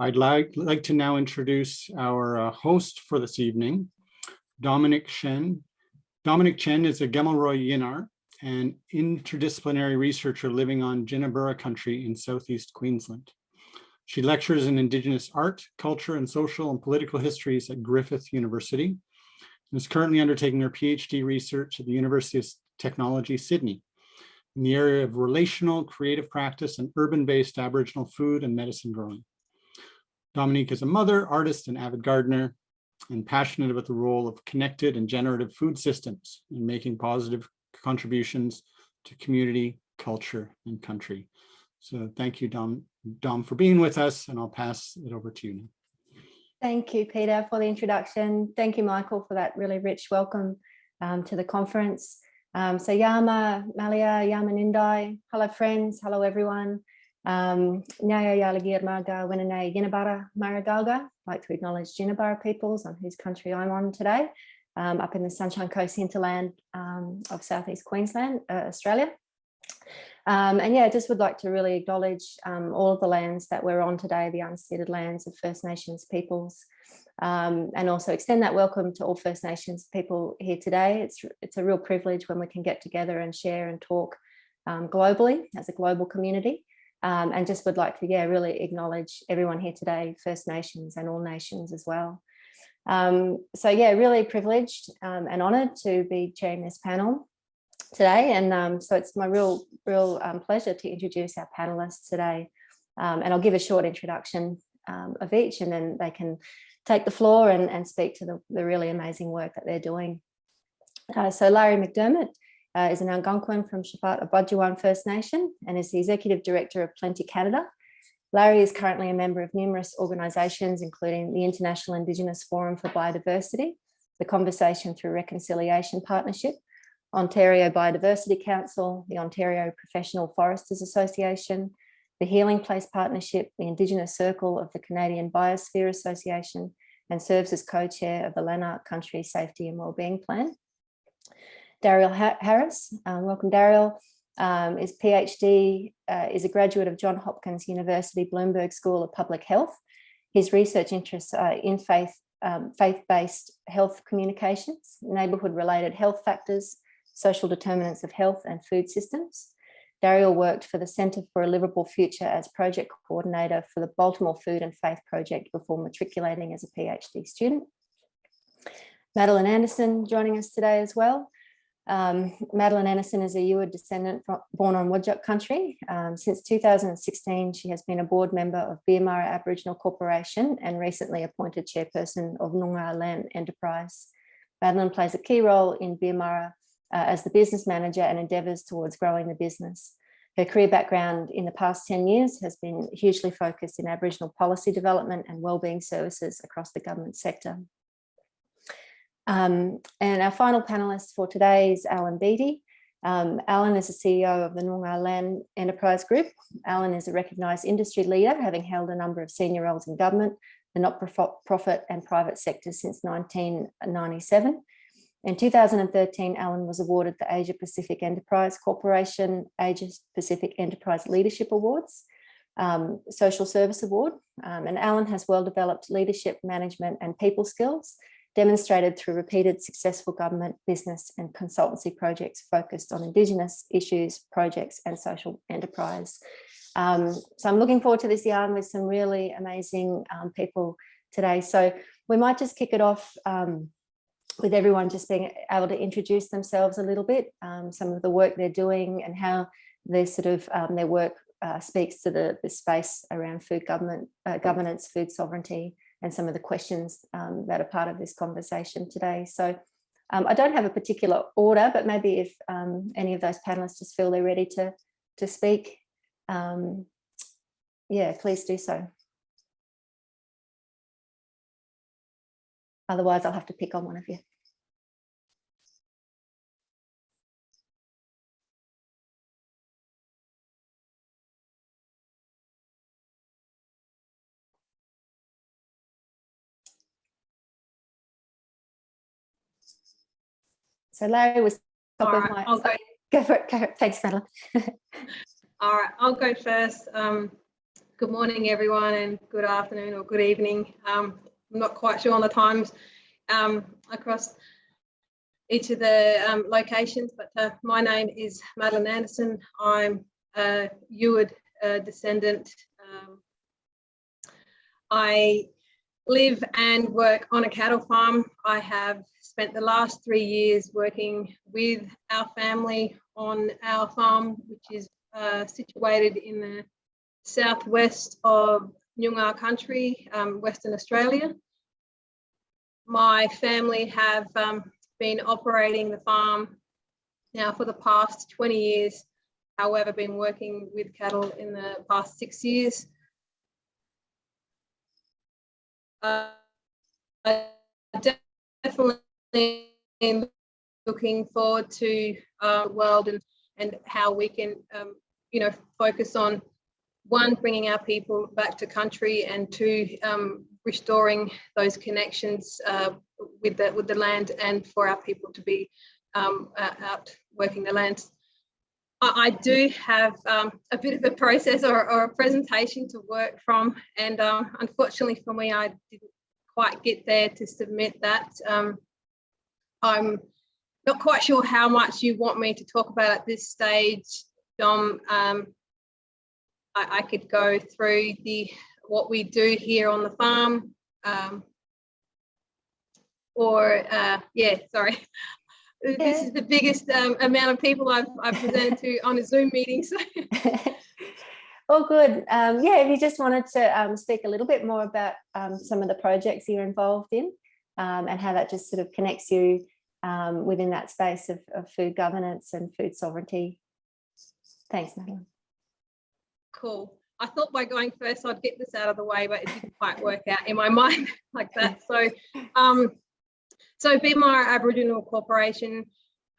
I'd like to now introduce our host for this evening, Dominic Chen. Dominic Chen is a Gemalroy Yinar, an interdisciplinary researcher living on Jinnabura country in southeast Queensland. She lectures in Indigenous art, culture, and social and political histories at Griffith University, and is currently undertaking her PhD research at the University of Technology, Sydney, in the area of relational creative practice and urban-based Aboriginal food and medicine growing. Dominique is a mother, artist, and avid gardener, and passionate about the role of connected and generative food systems in making positive contributions to community, culture, and country. So thank you, Dom, for being with us, and I'll pass it over to you now. Thank you, Peter, for the introduction. Thank you, Michael, for that really rich welcome to the conference. So Yama, Malia, Yama Nindai, hello friends, hello everyone. Nyaya Yalagir Marga Winane Yinnabara Maragalga. I'd like to acknowledge Jinnabara peoples on whose country I'm on today, up in the Sunshine Coast hinterland of southeast Queensland, Australia. And yeah, I just would like to really acknowledge all of the lands that we're on today, the unceded lands of First Nations peoples, and also extend that welcome to all First Nations people here today. It's a real privilege when we can get together and share and talk globally as a global community. And just would like to, really acknowledge everyone here today, First Nations and all nations as well. So really privileged and honoured to be chairing this panel today. And so it's my real pleasure to introduce our panelists today. And I'll give a short introduction of each, and then they can take the floor and speak to the really amazing work that they're doing. So Larry McDermott is an Algonquin from Shapat-Abudjuwan First Nation and is the Executive Director of Plenty Canada. Larry is currently a member of numerous organisations, including the International Indigenous Forum for Biodiversity, the Conversation Through Reconciliation Partnership, Ontario Biodiversity Council, the Ontario Professional Foresters Association, the Healing Place Partnership, the Indigenous Circle of the Canadian Biosphere Association, and serves as co-chair of the Lanark Country Safety and Wellbeing Plan. Daryl Harris, welcome Daryl, is PhD, is a graduate of Johns Hopkins University Bloomberg School of Public Health. His research interests are in faith-based health communications, neighbourhood-related health factors, social determinants of health and food systems. Daryl worked for the Centre for a Livable Future as project coordinator for the Baltimore Food and Faith Project before matriculating as a PhD student. Madeline Anderson joining us today as well. Madeline Anderson is a Ewe descendant born on Whadjuk country. Since 2016, she has been a board member of Biamara Aboriginal Corporation and recently appointed chairperson of Noongar Land Enterprise. Madeline plays a key role in Biamara as the business manager and endeavours towards growing the business. Her career background in the past 10 years has been hugely focused in Aboriginal policy development and wellbeing services across the government sector. And our final panelist for today is Alan Beattie. Alan is the CEO of the Noongar Land Enterprise Group. Alan is a recognised industry leader, having held a number of senior roles in government, the not-for-profit and private sectors since 1997. In 2013, Alan was awarded the Asia Pacific Enterprise Corporation Asia Pacific Enterprise Leadership Awards, Social Service Award. And Alan has well-developed leadership, management and people skills, demonstrated through repeated successful government, business and consultancy projects focused on Indigenous issues, projects and social enterprise. So I'm looking forward to this yarn with some really amazing people today. So we might just kick it off with everyone just being able to introduce themselves a little bit, some of the work they're doing and how their their work speaks to the space around food governance, food sovereignty, and some of the questions that are part of this conversation today. So I don't have a particular order, but maybe if any of those panelists just feel they're ready to speak, please do so. Otherwise, I'll have to pick on one of you. So Larry was top of my... I'll go. Go for it. Thanks, Madeline. All right, I'll go first. Good morning, everyone, and good afternoon or good evening. I'm not quite sure on the times across each of the locations, but my name is Madeline Anderson. I'm a Eward descendant. I live and work on a cattle farm. I have spent the last 3 years working with our family on our farm, which is situated in the southwest of Noongar country, Western Australia. My family have been operating the farm now for the past 20 years, however, been working with cattle in the past 6 years. Definitely looking forward to the world and how we can, focus on, one, bringing our people back to country, and two, restoring those connections with the land, and for our people to be out working the lands. I do have a bit of a process or a presentation to work from, and unfortunately for me, I didn't quite get there to submit that. I'm not quite sure how much you want me to talk about at this stage, Dom. I could go through what we do here on the farm, sorry. This is the biggest amount of people I've presented to on a Zoom meeting. So. All good. If you just wanted to speak a little bit more about some of the projects you're involved in and how that just sort of connects you within that space of food governance and food sovereignty. Thanks, Madeline. Cool. I thought by going first I'd get this out of the way, but it didn't quite work out in my mind like that. So BMAR Aboriginal Corporation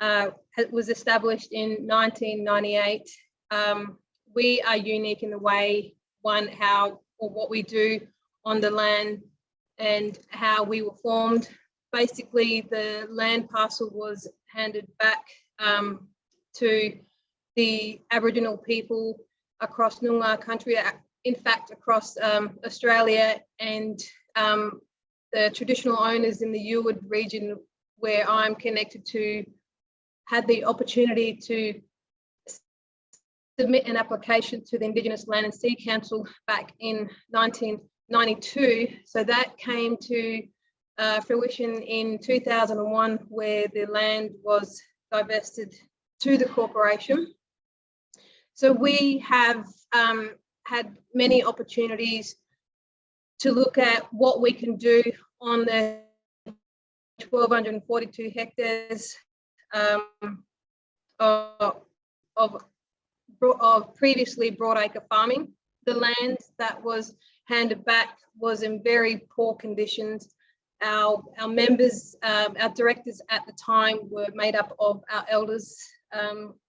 was established in 1998. We are unique in the way, one, what we do on the land and how we were formed. Basically, the land parcel was handed back to the Aboriginal people across Noongar country, in fact, across Australia, and the traditional owners in the Eward region, where I'm connected to, had the opportunity to submit an application to the Indigenous Land and Sea Council back in 1992. So that came to fruition in 2001, where the land was divested to the corporation. So we have had many opportunities to look at what we can do on the 1,242 hectares of previously broadacre farming. The land that was handed back was in very poor conditions. Our members, our directors at the time, were made up of our elders.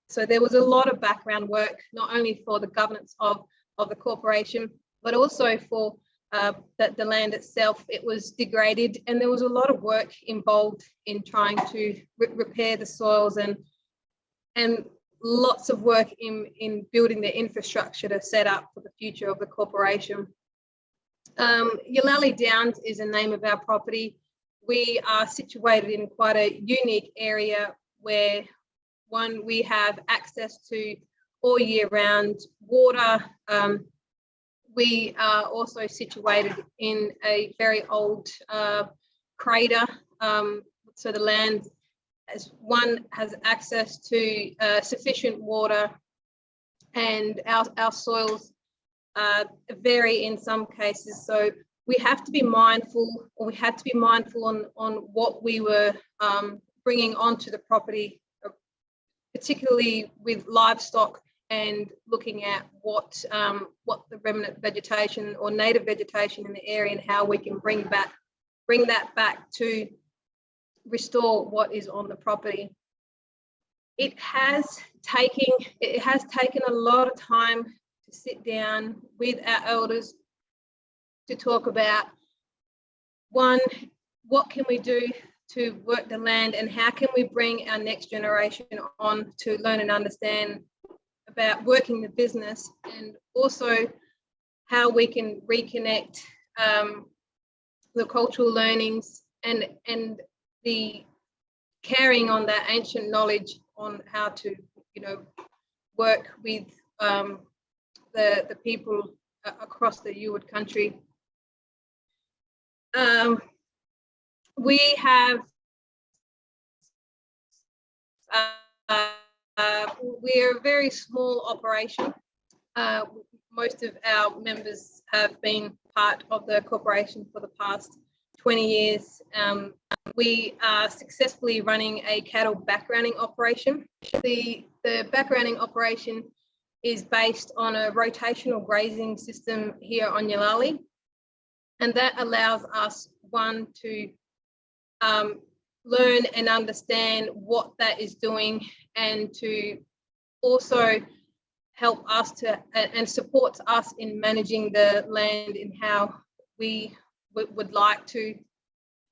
So there was a lot of background work, not only for the governance of the corporation, but also for the land itself. It was degraded, and there was a lot of work involved in trying to repair the soils, and lots of work in building the infrastructure to set up for the future of the corporation. Yalali Downs is the name of our property. We are situated in quite a unique area where, one, we have access to all year round water. We are also situated in a very old crater. So the land, as one, has access to sufficient water, and our soils vary in some cases. So we have to be mindful, or we had to be mindful on what we were bringing onto the property, particularly with livestock, and looking at what the remnant vegetation or native vegetation in the area, and how we can bring that back to restore what is on the property. It has taken a lot of time to sit down with our elders to talk about, one, what can we do to work the land, and how can we bring our next generation on to learn and understand about working the business, and also how we can reconnect the cultural learnings and the carrying on that ancient knowledge on how to, work with the people across the Yuwut country. We have we're a very small operation. Most of our members have been part of the corporation for the past 20 years. We are successfully running a cattle backgrounding operation. The backgrounding operation is based on a rotational grazing system here on Yalali, and that allows us, one, to learn and understand what that is doing, and to also help us to and supports us in managing the land in how we would like to.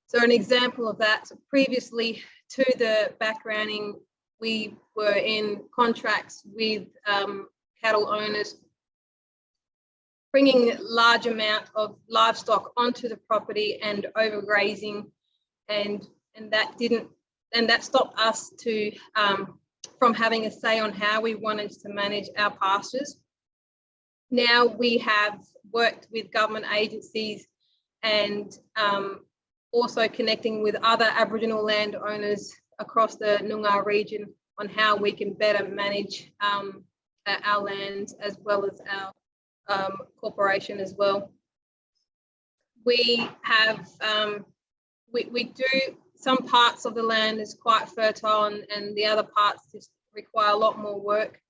So an example of that, so previously to the backgrounding, we were in contracts with cattle owners, bringing large amount of livestock onto the property and overgrazing, and that stopped us to from having a say on how we wanted to manage our pastures. Now we have worked with government agencies and also connecting with other Aboriginal landowners across the Noongar region on how we can better manage our land as well as our corporation as well. We have, we do, some parts of the land is quite fertile and the other parts just require a lot more work.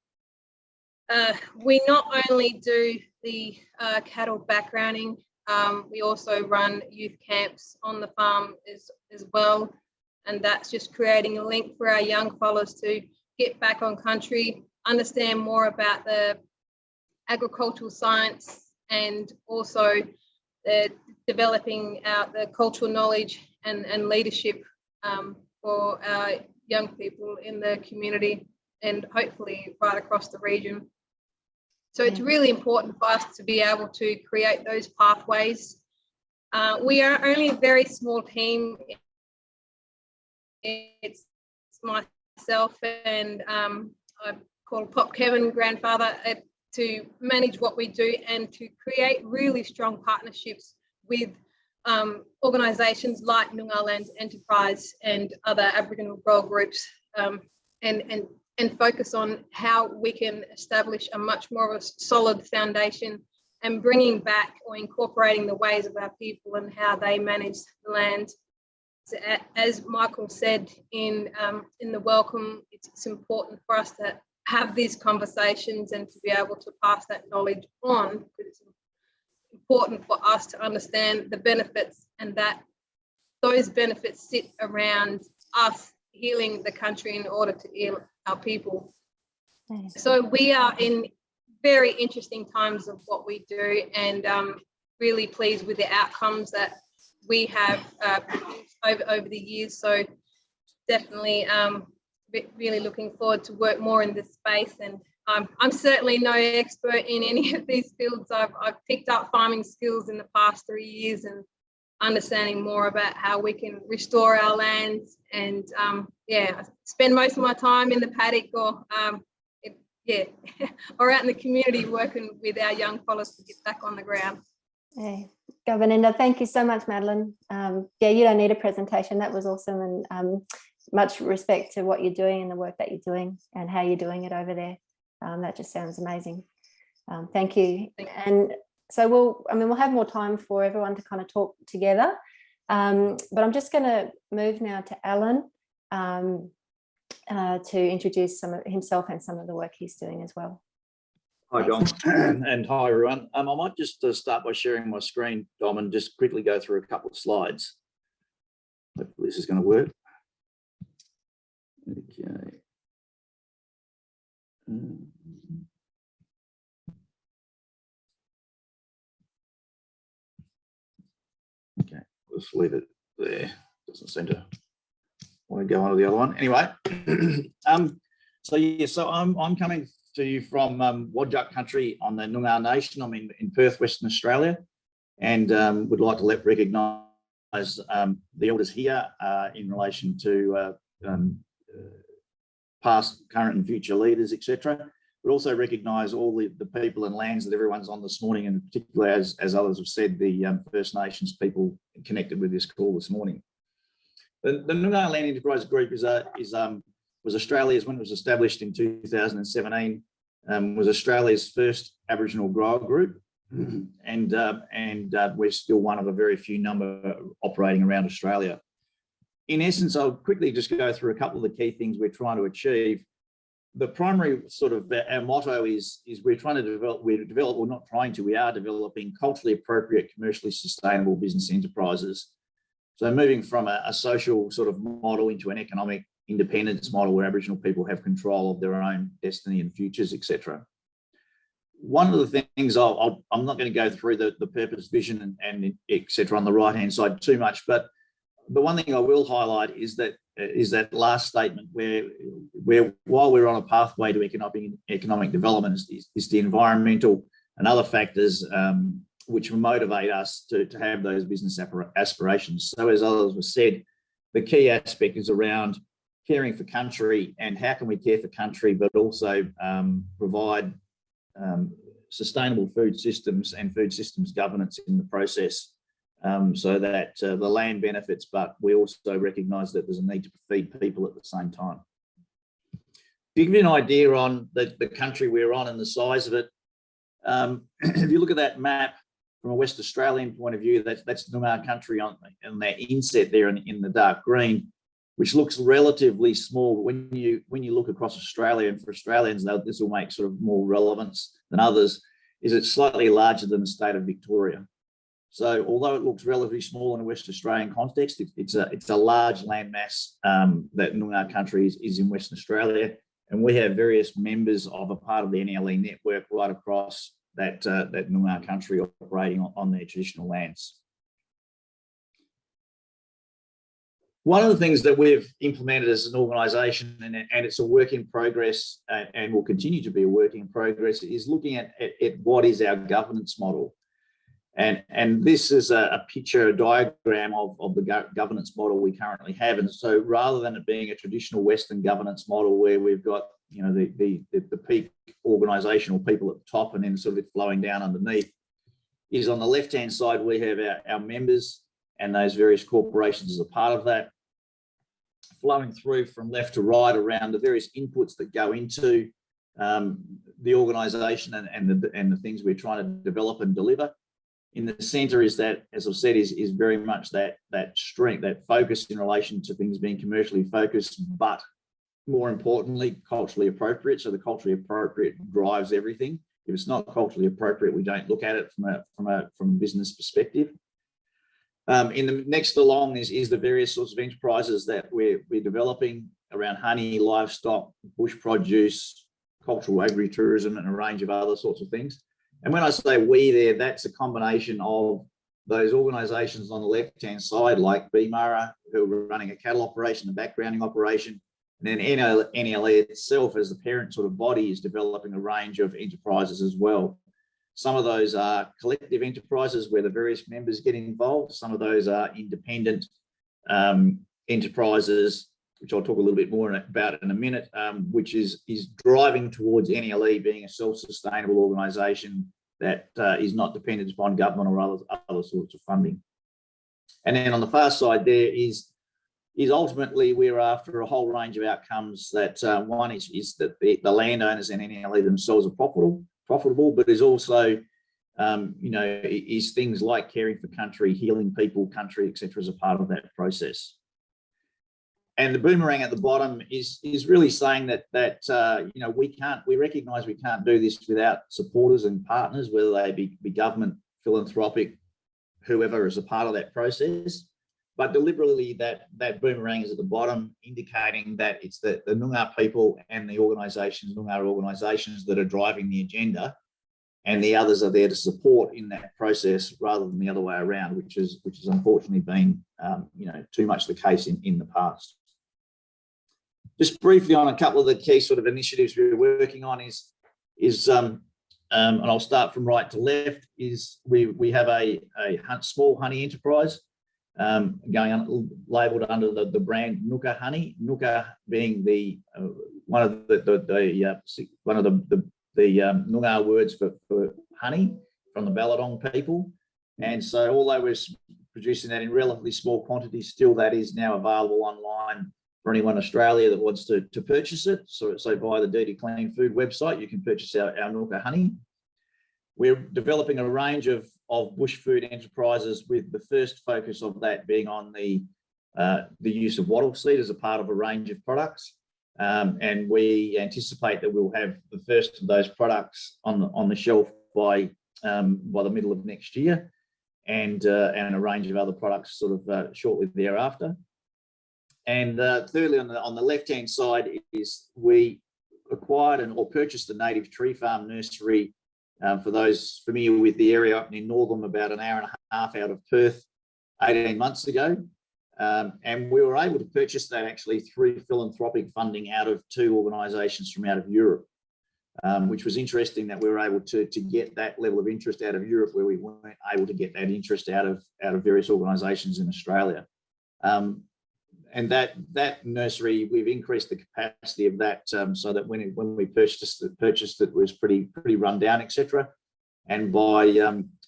We not only do the cattle backgrounding, we also run youth camps on the farm as well, and that's just creating a link for our young fellows to get back on country, understand more about the agricultural science, and also developing out the cultural knowledge and leadership for our young people in the community and hopefully right across the region. So it's really important for us to be able to create those pathways. We are only a very small team. It's myself and I call Pop Kevin grandfather to manage what we do and to create really strong partnerships with organisations like Noongar Lands Enterprise and other Aboriginal grower groups, and focus on how we can establish a much more of a solid foundation and bringing back or incorporating the ways of our people and how they manage the land. So, as Michael said in the welcome, it's important for us to have these conversations and to be able to pass that knowledge on, because it's important for us to understand the benefits, and that those benefits sit around us healing the country in order to heal our people. So we are in very interesting times of what we do, and really pleased with the outcomes that we have produced over the years. So definitely really looking forward to work more in this space. And I'm certainly no expert in any of these fields. I've picked up farming skills in the past 3 years and understanding more about how we can restore our lands, and I spend most of my time in the paddock or or out in the community working with our young fellows to get back on the ground. Hey, Governinda, thank you so much, Madeline. You don't need a presentation. That was awesome, and much respect to what you're doing and the work that you're doing and how you're doing it over there. That just sounds amazing. Thank you. And so we'll have more time for everyone to kind of talk together. But I'm just going to move now to Alan to introduce himself and some of the work he's doing as well. Hi, Dom, and hi, everyone. I might just start by sharing my screen, Dom, and just quickly go through a couple of slides. Hopefully this is going to work. Okay. Okay, let's leave it there. Doesn't seem to want to go on to the other one. Anyway, so I'm coming to you from Wadjuk country on the Noongar Nation. I'm in Perth, Western Australia, and would like to recognise the elders here in relation to past, current and future leaders, etc. But also recognise all the people and lands that everyone's on this morning, and particularly, as others have said, the First Nations people connected with this call this morning. The Noongar Land Enterprise Group was Australia's, when it was established in 2017, was Australia's first Aboriginal grower group, and we're still one of a very few number operating around Australia. In essence, I'll quickly just go through a couple of the key things we're trying to achieve. The primary sort of our motto is we're trying to develop, we are developing culturally appropriate, commercially sustainable business enterprises. So moving from a social sort of model into an economic independence model where Aboriginal people have control of their own destiny and futures, etc. One of the things I'm not going to go through the purpose, vision, and etc. on the right hand side too much, but the one thing I will highlight is that last statement where while we're on a pathway to economic development is the environmental and other factors which motivate us to have those business aspirations. So as others have said, the key aspect is around caring for country, and how can we care for country but also provide sustainable food systems and food systems governance in the process, so that the land benefits, but we also recognise that there's a need to feed people at the same time. To give you an idea on the country we're on and the size of it, if you look at that map from a West Australian point of view, that's Noongar country on that inset there in the dark green, which looks relatively small. But when you look across Australia, and for Australians, this will make sort of more relevance than others, is it's slightly larger than the state of Victoria. So although it looks relatively small in a West Australian context, it's a large landmass that Noongar country is in Western Australia, and we have various members of a part of the NLE network right across that Noongar country operating on their traditional lands. One of the things that we've implemented as an organisation, and it's a work in progress and will continue to be a work in progress, is looking at what is our governance model. And this is a picture, a diagram of the governance model we currently have. And so rather than it being a traditional Western governance model where we've got, you know, the peak organisational people at the top and then sort of it flowing down underneath, is on the left-hand side, we have our members and those various corporations as a part of that, flowing through from left to right around the various inputs that go into the organisation and the things we're trying to develop and deliver. In the centre is that, as I've said, is very much that strength, that focus in relation to things being commercially focused, but more importantly, culturally appropriate. So the culturally appropriate drives everything. If it's not culturally appropriate, we don't look at it from a business perspective. In the next along is the various sorts of enterprises that we're developing around honey, livestock, bush produce, cultural agritourism, and a range of other sorts of things. And when I say we there, that's a combination of those organisations on the left-hand side, like BMARA, who are running a cattle operation, a backgrounding operation, and then NLE itself as the parent sort of body is developing a range of enterprises as well. Some of those are collective enterprises where the various members get involved. Some of those are independent enterprises, which I'll talk a little bit more about in a minute, which is driving towards NLE being a self-sustainable organisation that is not dependent upon government or other sorts of funding. And then on the far side there is ultimately we're after a whole range of outcomes. That one is that the landowners and NLE themselves are profitable, but is also is things like caring for country, healing people, country, etc. as a part of that process. And the boomerang at the bottom is really saying that we recognise we can't do this without supporters and partners, whether they be government, philanthropic, whoever is a part of that process. But deliberately that boomerang is at the bottom, indicating that it's the Noongar people and the Noongar organisations that are driving the agenda, and the others are there to support in that process rather than the other way around, which has unfortunately been too much the case in the past. Just briefly on a couple of the key sort of initiatives we're working on is is, and I'll start from right to left, is we have a small honey enterprise going on, labelled under the brand Nuka Honey. Nuka being the one of the Noongar words for honey from the Balladong people. And so, although we're producing that in relatively small quantities, still that is now available online for anyone in Australia that wants to purchase it. So via the Dirty Clean Food website, you can purchase our Nuka Honey. We're developing a range of bush food enterprises, with the first focus of that being on the use of wattle seed as a part of a range of products. And we anticipate that we'll have the first of those products on the shelf by the middle of next year, and a range of other products sort of shortly thereafter. And thirdly, on the left-hand side, is we acquired or purchased a native tree farm nursery. For those familiar with the area, up near Northam, about an hour and a half out of Perth, 18 months ago. And we were able to purchase that actually through philanthropic funding out of 2 organisations from out of Europe, which was interesting that we were able to get that level of interest out of Europe, where we weren't able to get that interest out of various organisations in Australia. And that nursery, we've increased the capacity of that, so that when we purchased it was pretty run down, etc. And by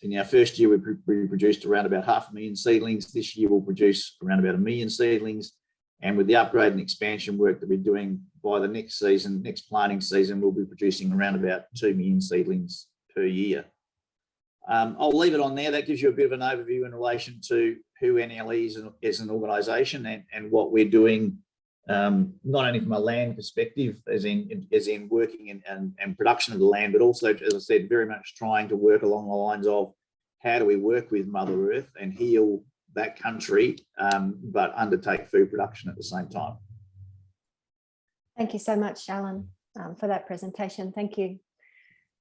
in our first year, we produced around about 500,000 seedlings. This year we'll produce around about 1 million seedlings. And with the upgrade and expansion work that we're doing, by the next planting season, we'll be producing around about 2 million seedlings per year. I'll leave it on there. That gives you a bit of an overview in relation to who NLE is as an organisation, and what we're doing, not only from a land perspective, as in working and production of the land, but also, as I said, very much trying to work along the lines of how do we work with Mother Earth and heal that country, but undertake food production at the same time. Thank you so much, Alan, for that presentation. Thank you.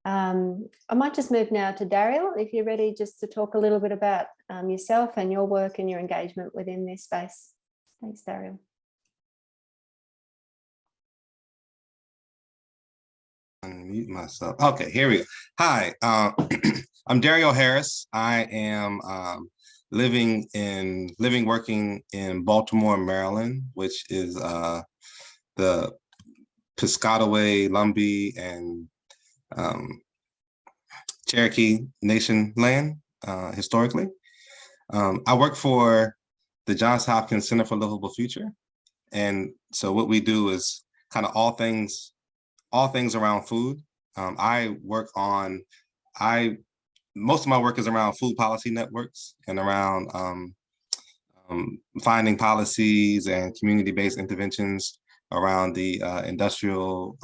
I might just move now to Daryl, if you're ready, just to talk a little bit about yourself and your work and your engagement within this space. Thanks, Daryl. Unmute myself. Okay, here we go. Hi, I'm Daryl Harris. I am working in Baltimore, Maryland, which is the Piscataway, Lumbee, and Cherokee Nation land historically. I work for the Johns Hopkins Center for Livable Future. And so what we do is kind of all things around food. Most of my work is around food policy networks and around finding policies and community-based interventions around the industrial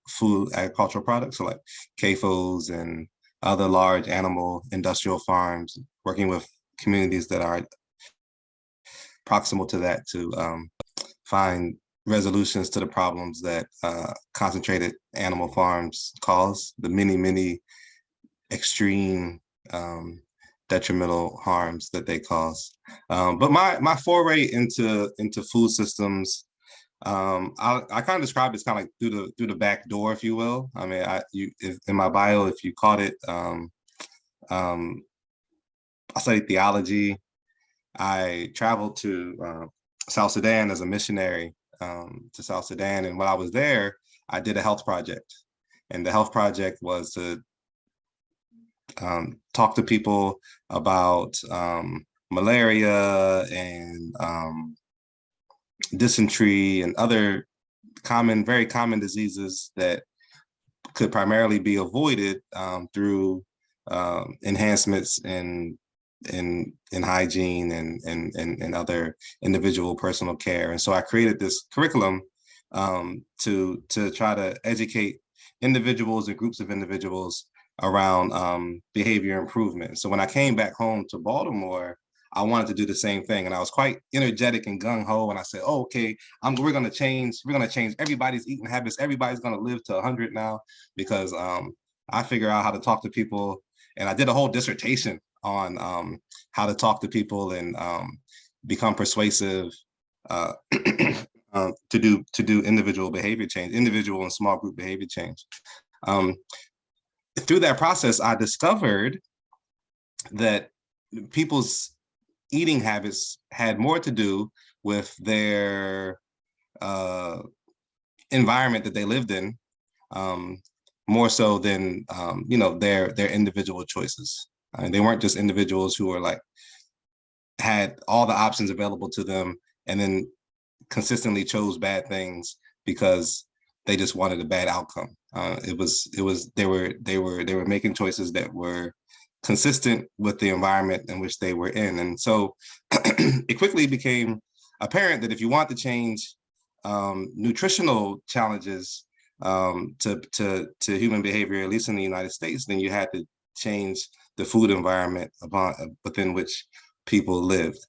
food agricultural products, so like CAFOs and other large animal industrial farms, working with communities that are proximal to that to find resolutions to the problems that concentrated animal farms cause, the many extreme detrimental harms that they cause. But my foray into food systems, I kind of describe it as kind of like through the back door, if you will. I mean, in my bio, if you caught it, I studied theology. I traveled to South Sudan as a missionary to South Sudan, and while I was there, I did a health project, and the health project was to talk to people about malaria and dysentery and other very common diseases that could primarily be avoided through enhancements in hygiene and other individual personal care. And so I created this curriculum to try to educate individuals and groups of individuals around behavior improvement. So when I came back home to Baltimore, I wanted to do the same thing, and I was quite energetic and gung-ho. And I said, "Oh, okay, we're gonna change everybody's eating habits. Everybody's gonna live to 100 now," because I figure out how to talk to people, and I did a whole dissertation on how to talk to people and become persuasive to do individual behavior change, individual and small group behavior change. Through that process, I discovered that people's eating habits had more to do with their environment that they lived in, more so than their individual choices. I mean, they weren't just individuals who were like had all the options available to them and then consistently chose bad things because they just wanted a bad outcome. They were making choices that were consistent with the environment in which they were in. And so it quickly became apparent that if you want to change nutritional challenges to human behavior, at least in the United States, then you had to change the food environment within which people lived.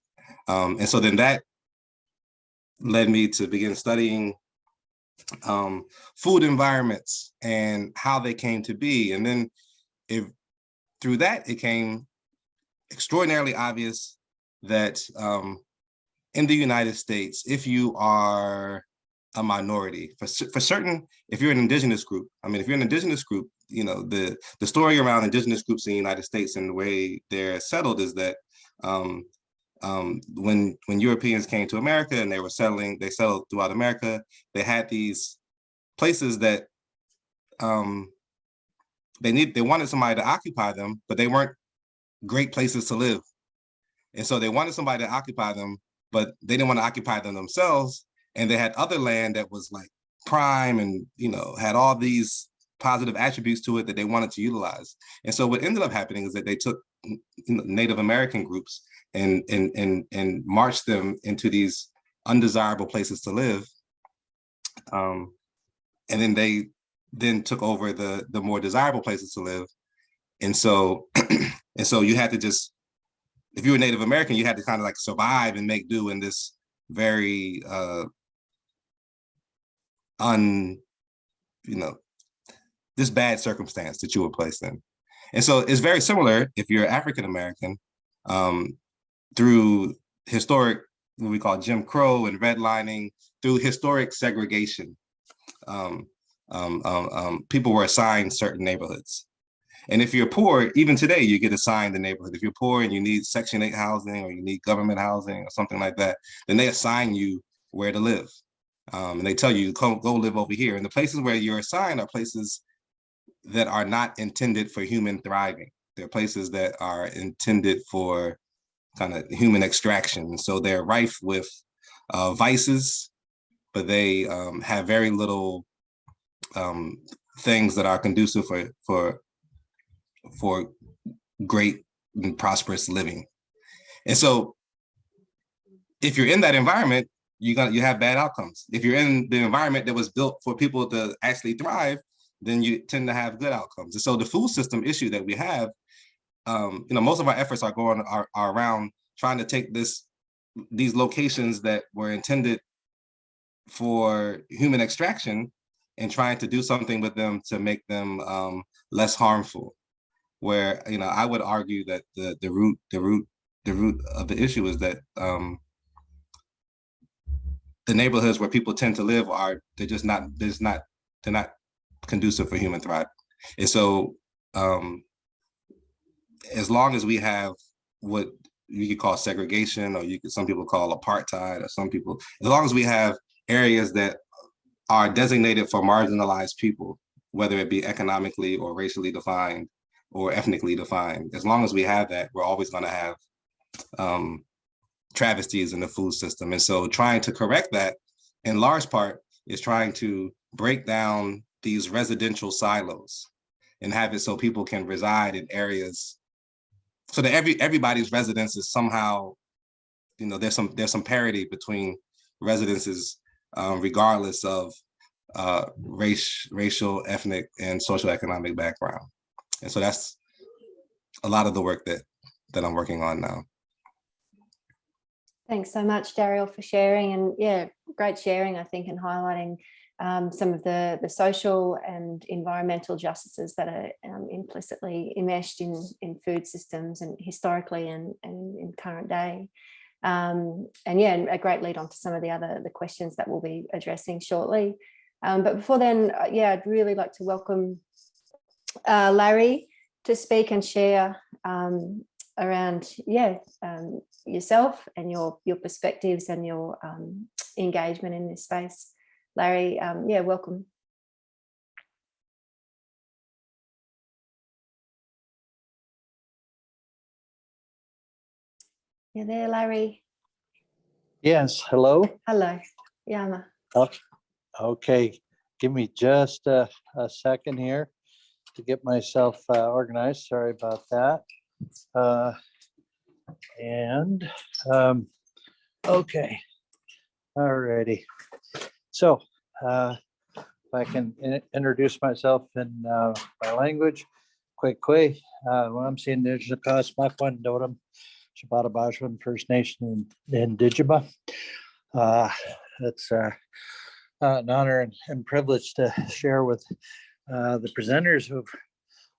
And so then that led me to begin studying food environments and how they came to be. And then through that, it became extraordinarily obvious that in the United States, if you are a minority, for certain, if you're an indigenous group, if you're an indigenous group, the story around indigenous groups in the United States and the way they're settled is that when Europeans came to America and they settled throughout America, they had these places that they wanted somebody to occupy them, but they weren't great places to live. And so they wanted somebody to occupy them, but they didn't want to occupy them themselves. And they had other land that was like prime and, had all these positive attributes to it that they wanted to utilize. And so what ended up happening is that they took Native American groups and marched them into these undesirable places to live. And then they took over the more desirable places to live. And so you had to just, if you were Native American, you had to kind of like survive and make do in this very this bad circumstance that you were placed in. And so it's very similar if you're African American, through historic, what we call Jim Crow and redlining, through historic segregation. People were assigned certain neighborhoods. And if you're poor, even today, you get assigned the neighborhood. If you're poor and you need Section 8 housing or you need government housing or something like that, then they assign you where to live. And they tell you, go live over here. And the places where you're assigned are places that are not intended for human thriving. They're places that are intended for kind of human extraction. So they're rife with vices, but they have very little things that are conducive for great and prosperous living. And so if you're in that environment, you have bad outcomes. If you're in the environment that was built for people to actually thrive, then you tend to have good outcomes. And so the food system issue that we have, most of our efforts are around trying to take these locations that were intended for human extraction and trying to do something with them to make them less harmful. Where I would argue that the root of the issue is that the neighborhoods where people tend to live they're not conducive for human thrive. And so as long as we have what you could call segregation, or some people call apartheid, or as long as we have areas that are designated for marginalized people, whether it be economically or racially defined or ethnically defined, as long as we have that, we're always going to have travesties in the food system. And so trying to correct that, in large part, is trying to break down these residential silos and have it so people can reside in areas so that everybody's residence is somehow, there's some parity between residences, regardless of racial, ethnic, and socioeconomic background. And so that's a lot of the work that I'm working on now. Thanks so much, Daryl, for sharing. And yeah, great sharing, I think, and highlighting some of the social and environmental justices that are implicitly enmeshed in food systems and historically and in current day. And yeah, a great lead on to some of the questions that we'll be addressing shortly. But before then, yeah, I'd really like to welcome Larry to speak and share around, yourself and your perspectives and your engagement in this space. Larry, welcome. You there, Larry? Yes, hello. Hello, Yama. Okay, give me just a second here to get myself organized. Sorry about that. Okay, alrighty. So if I can introduce myself in my language, Kwekwe, Wamsi Indigenous Makwan Dodam, Shabbat Bajwan First Nation in Digima. It's an honor and privilege to share with the presenters who've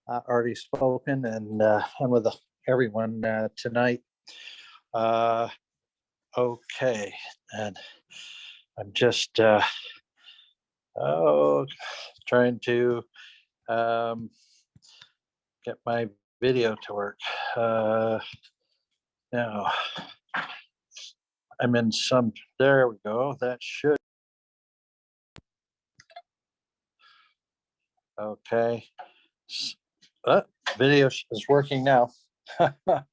already spoken and with everyone tonight. Okay, and I'm just trying to get my video to work. Now, I'm in some, there we go, that should. Okay. Video is working now. We've got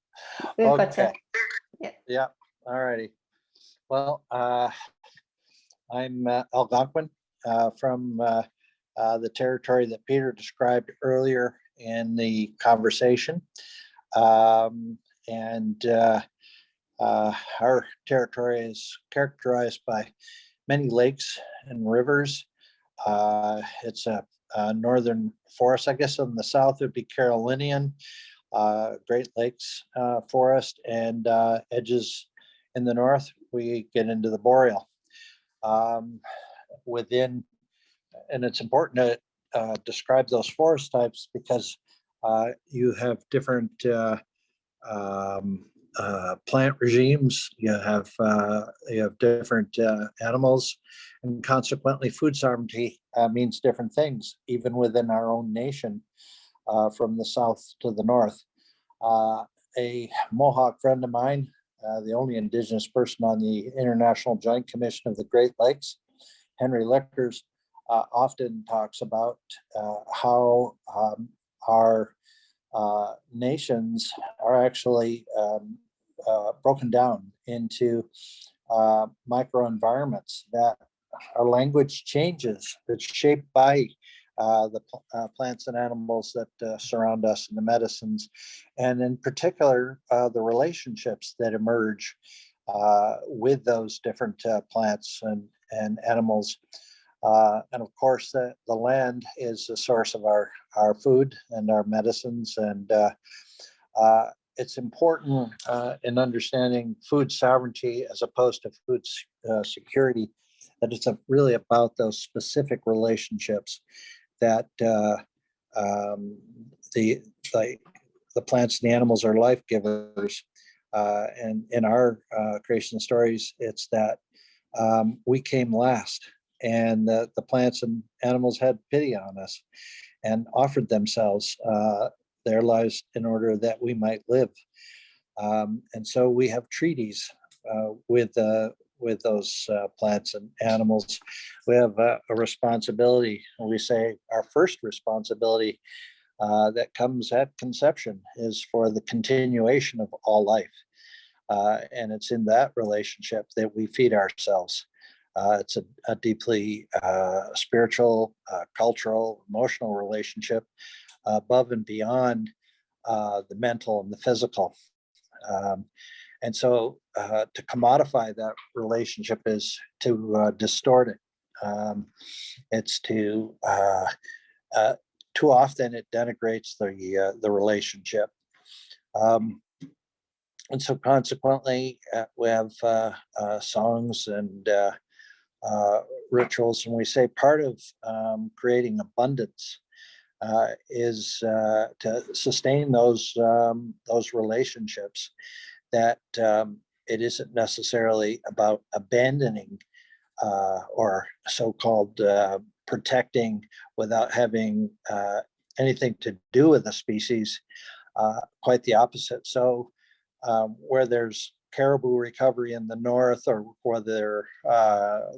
Okay. you. Yeah. All righty. Well, I'm Algonquin from the territory that Peter described earlier in the conversation. Our territory is characterized by many lakes and rivers. It's a northern forest. I guess in the south would be Carolinian, Great Lakes forest, and edges in the north, we get into the boreal. Within, and it's important to describe those forest types because you have different plant regimes, you have different animals, and consequently food sovereignty means different things, even within our own nation, from the south to the north. A Mohawk friend of mine, the only Indigenous person on the International Joint Commission of the Great Lakes, Henry Lickers, often talks about how our nations are actually broken down into microenvironments, that our language changes. It's shaped by the plants and animals that surround us and the medicines, and in particular, the relationships that emerge with those different plants and animals. And of course, the land is the source of our food and our medicines. And it's important in understanding food sovereignty as opposed to food security, that it's really about those specific relationships that the plants and the animals are life givers. And in our creation stories, it's that we came last, and the plants and animals had pity on us and offered themselves their lives in order that we might live. And so we have treaties with those plants and animals. We have a responsibility. We say our first responsibility that comes at conception is for the continuation of all life. And it's in that relationship that we feed ourselves. It's a deeply spiritual, cultural, emotional relationship above and beyond the mental and the physical. And so to commodify that relationship is to distort it. It's to, too often it denigrates the relationship. And so consequently, we have songs and rituals, and we say part of creating abundance is to sustain those relationships, that it isn't necessarily about abandoning or so-called protecting without having anything to do with the species. Quite the opposite. So where there's caribou recovery in the north, or whether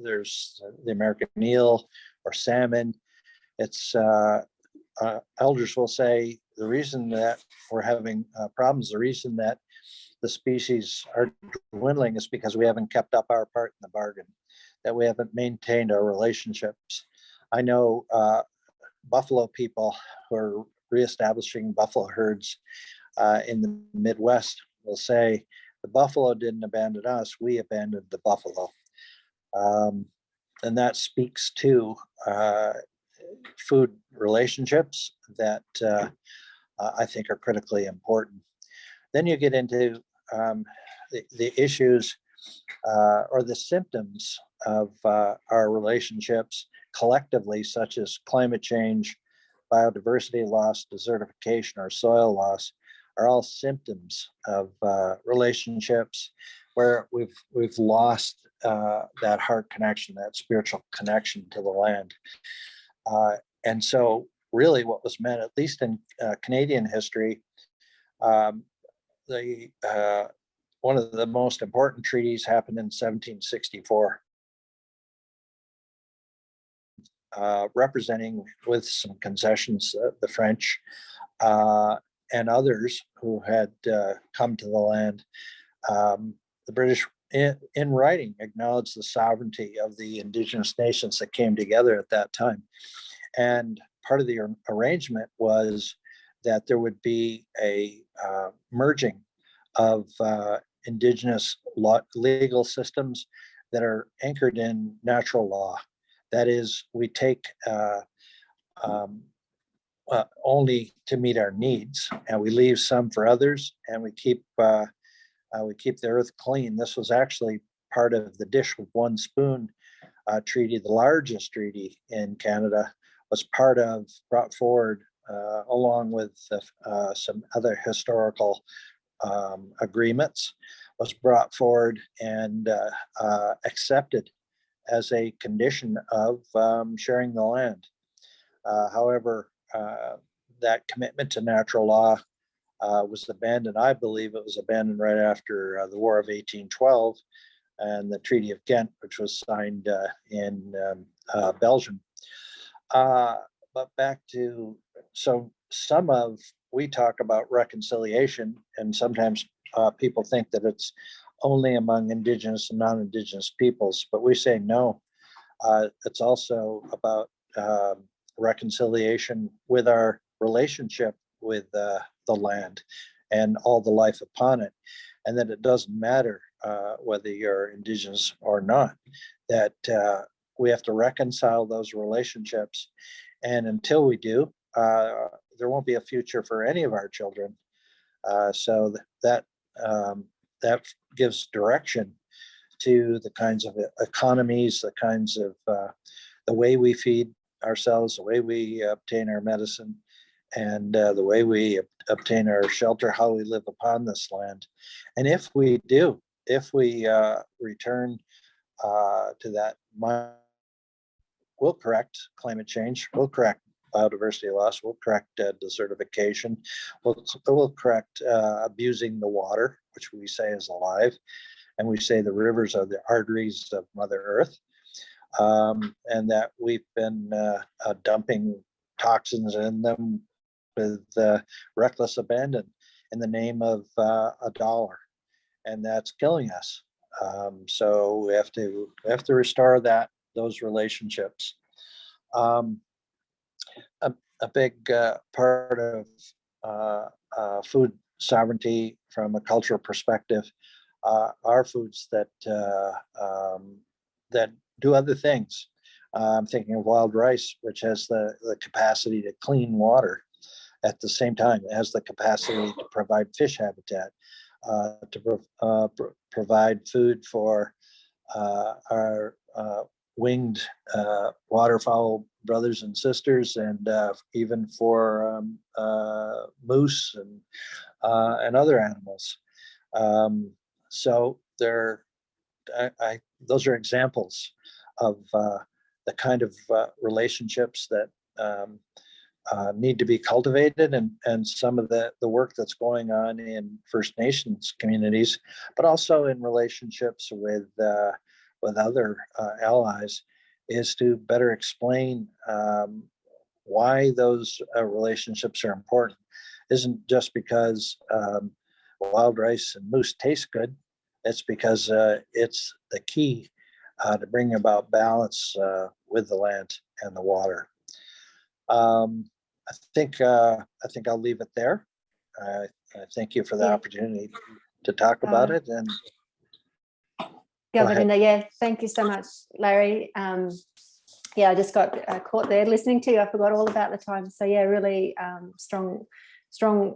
there's the American eel or salmon, it's elders will say the reason that we're having problems, the reason that the species are dwindling is because we haven't kept up our part in the bargain, that we haven't maintained our relationships. I know buffalo people who are reestablishing buffalo herds in the Midwest will say, the buffalo didn't abandon us, we abandoned the buffalo. And that speaks to food relationships that I think are critically important. Then you get into the issues or the symptoms of our relationships collectively, such as climate change, biodiversity loss, desertification, or soil loss, are all symptoms of relationships where we've lost that heart connection, that spiritual connection to the land. And so really what was meant, at least in Canadian history, one of the most important treaties happened in 1764, representing, with some concessions, the French and others who had come to the land. The British, in writing, acknowledged the sovereignty of the Indigenous nations that came together at that time. And part of the arrangement was that there would be a merging of Indigenous legal systems that are anchored in natural law. That is, we take only to meet our needs, and we leave some for others, and we keep the earth clean. This was actually part of the Dish with One Spoon treaty, the largest treaty in Canada, was brought forward along with some other historical agreements, was brought forward and accepted as a condition of sharing the land. However, that commitment to natural law was abandoned. I believe it was abandoned right after the War of 1812 and the Treaty of Ghent, which was signed in Belgium. But back to, so we talk about reconciliation, and sometimes people think that it's only among Indigenous and non-Indigenous peoples, but we say no. It's also about reconciliation with our relationship with the land and all the life upon it, and that it doesn't matter whether you're Indigenous or not, that we have to reconcile those relationships. And until we do, there won't be a future for any of our children. So that gives direction to the kinds of economies, the kinds of the way we feed ourselves, the way we obtain our medicine, and the way we obtain our shelter, how we live upon this land. And if we return to that, we'll correct climate change, we'll correct biodiversity loss, we'll correct desertification, we'll correct abusing the water, which we say is alive, and we say the rivers are the arteries of Mother Earth, and that we've been dumping toxins in them with reckless abandon in the name of a dollar, and that's killing us. So we have to restore those relationships. A big part of food sovereignty from a cultural perspective are foods that do other things. I'm thinking of wild rice, which has the capacity to clean water. At the same time, it has the capacity to provide fish habitat, to provide food for our winged waterfowl brothers and sisters, and even for moose and other animals. So those are examples of the kind of relationships that need to be cultivated, and some of the work that's going on in First Nations communities, but also in relationships with other allies, is to better explain why those relationships are important. Isn't just because wild rice and moose taste good. It's because it's the key to bring about balance with the land and the water. I think I'll leave it there. I thank you for the opportunity to talk about it. And yeah, thank you so much, Larry. Yeah, I just got caught there listening to you. I forgot all about the time. So yeah, really strong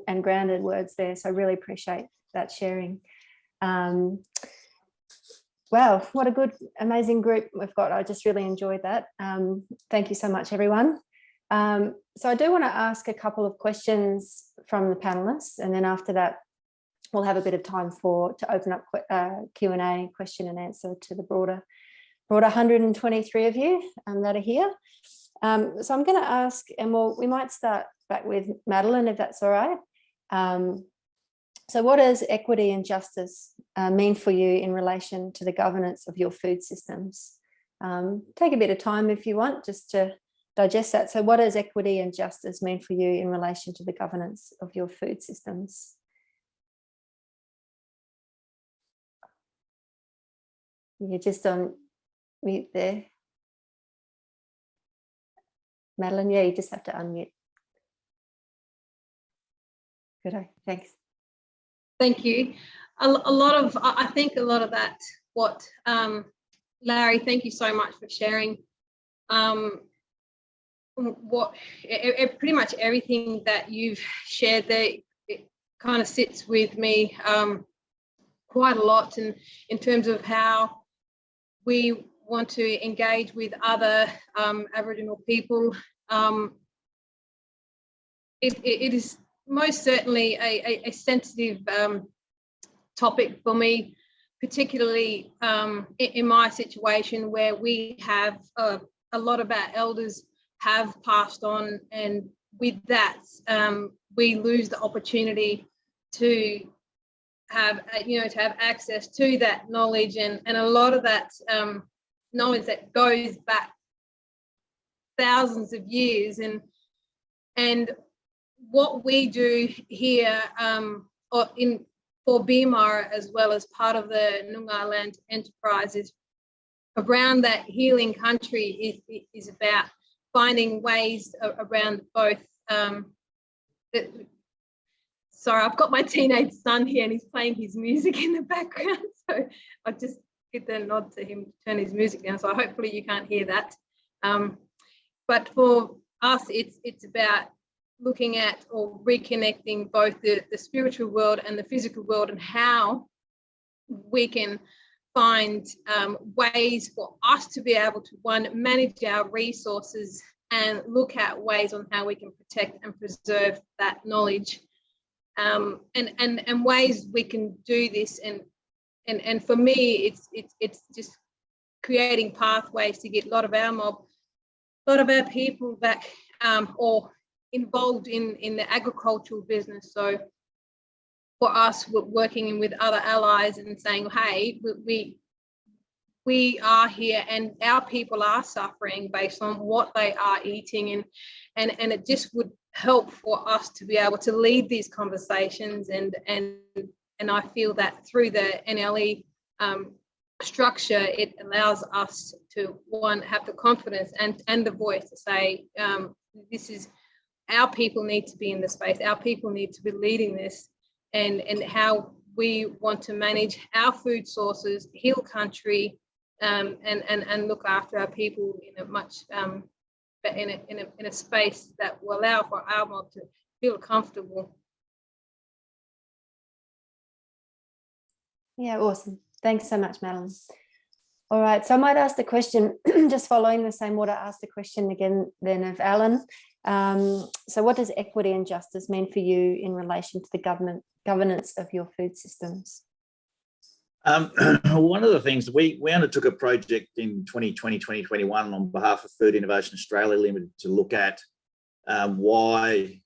and grounded words there. So I really appreciate that sharing. Wow, what a good, amazing group we've got. I just really enjoyed that. Thank you so much, everyone. So I do want to ask a couple of questions from the panelists, and then after that, we'll have a bit of time to open up Q&A, question and answer to the broader 123 of you that are here. So I'm going to ask, and we might start back with Madeline, if that's all right. So what does equity and justice mean for you in relation to the governance of your food systems? Take a bit of time if you want, just to digest that. So what does equity and justice mean for you in relation to the governance of your food systems? You're just on mute there. Madeline, yeah, you just have to unmute. Good, thanks. Thank you. I think a lot of that, Larry, thank you so much for sharing. Pretty much everything that you've shared there, it kind of sits with me quite a lot, and in terms of how we want to engage with other Aboriginal people. It is most certainly a sensitive topic for me, particularly in my situation where we have a lot of our elders have passed on, and with that we lose the opportunity to have access to that knowledge, and a lot of that knowledge that goes back thousands of years, and what we do here for BIMA, as well as part of the Noongar Land Enterprise, is around that healing country is about finding ways around both. Sorry, I've got my teenage son here and he's playing his music in the background, so I just get the nod to him to turn his music down, so hopefully you can't hear that. But for us, it's about looking at or reconnecting both the spiritual world and the physical world, and how we can find ways for us to be able to, one, manage our resources and look at ways on how we can protect and preserve that knowledge, and ways we can do this. And for me, it's just creating pathways to get a lot of our people back or involved in the agricultural business. So for us, we're working with other allies and saying, hey, we are here and our people are suffering based on what they are eating, and it just would help for us to be able to lead these conversations, and I feel that through the NLE structure, it allows us to, one, have the confidence and the voice to say, this is, our people need to be in the space, our people need to be leading this, and how we want to manage our food sources, heal country, and look after our people in a much in a space that will allow for our mob to feel comfortable. Yeah, awesome. Thanks so much, Madeline. All right, so I might ask the question, just following the same order, ask the question again then of Alan. So what does equity and justice mean for you in relation to the governance of your food systems? One of the things we undertook a project in 2020, 2021 on behalf of Food Innovation Australia Limited to look at why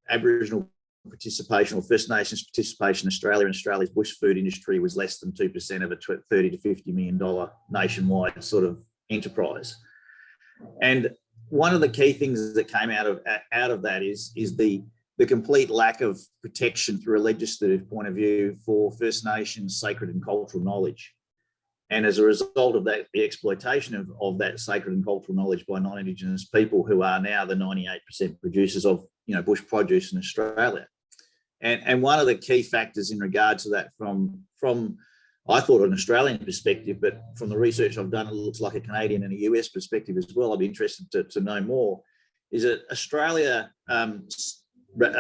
Aboriginal participation or First Nations participation in Australia and Australia's bush food industry was less than 2% of a $30 to $50 million nationwide sort of enterprise. And one of the key things that came out of that is the complete lack of protection through a legislative point of view for First Nations sacred and cultural knowledge. And as a result of that, the exploitation of that sacred and cultural knowledge by non-Indigenous people who are now the 98% producers of bush produce in Australia. And one of the key factors in regard to that from I thought an Australian perspective, but from the research I've done, it looks like a Canadian and a US perspective as well. I'd be interested to know more, is that Australia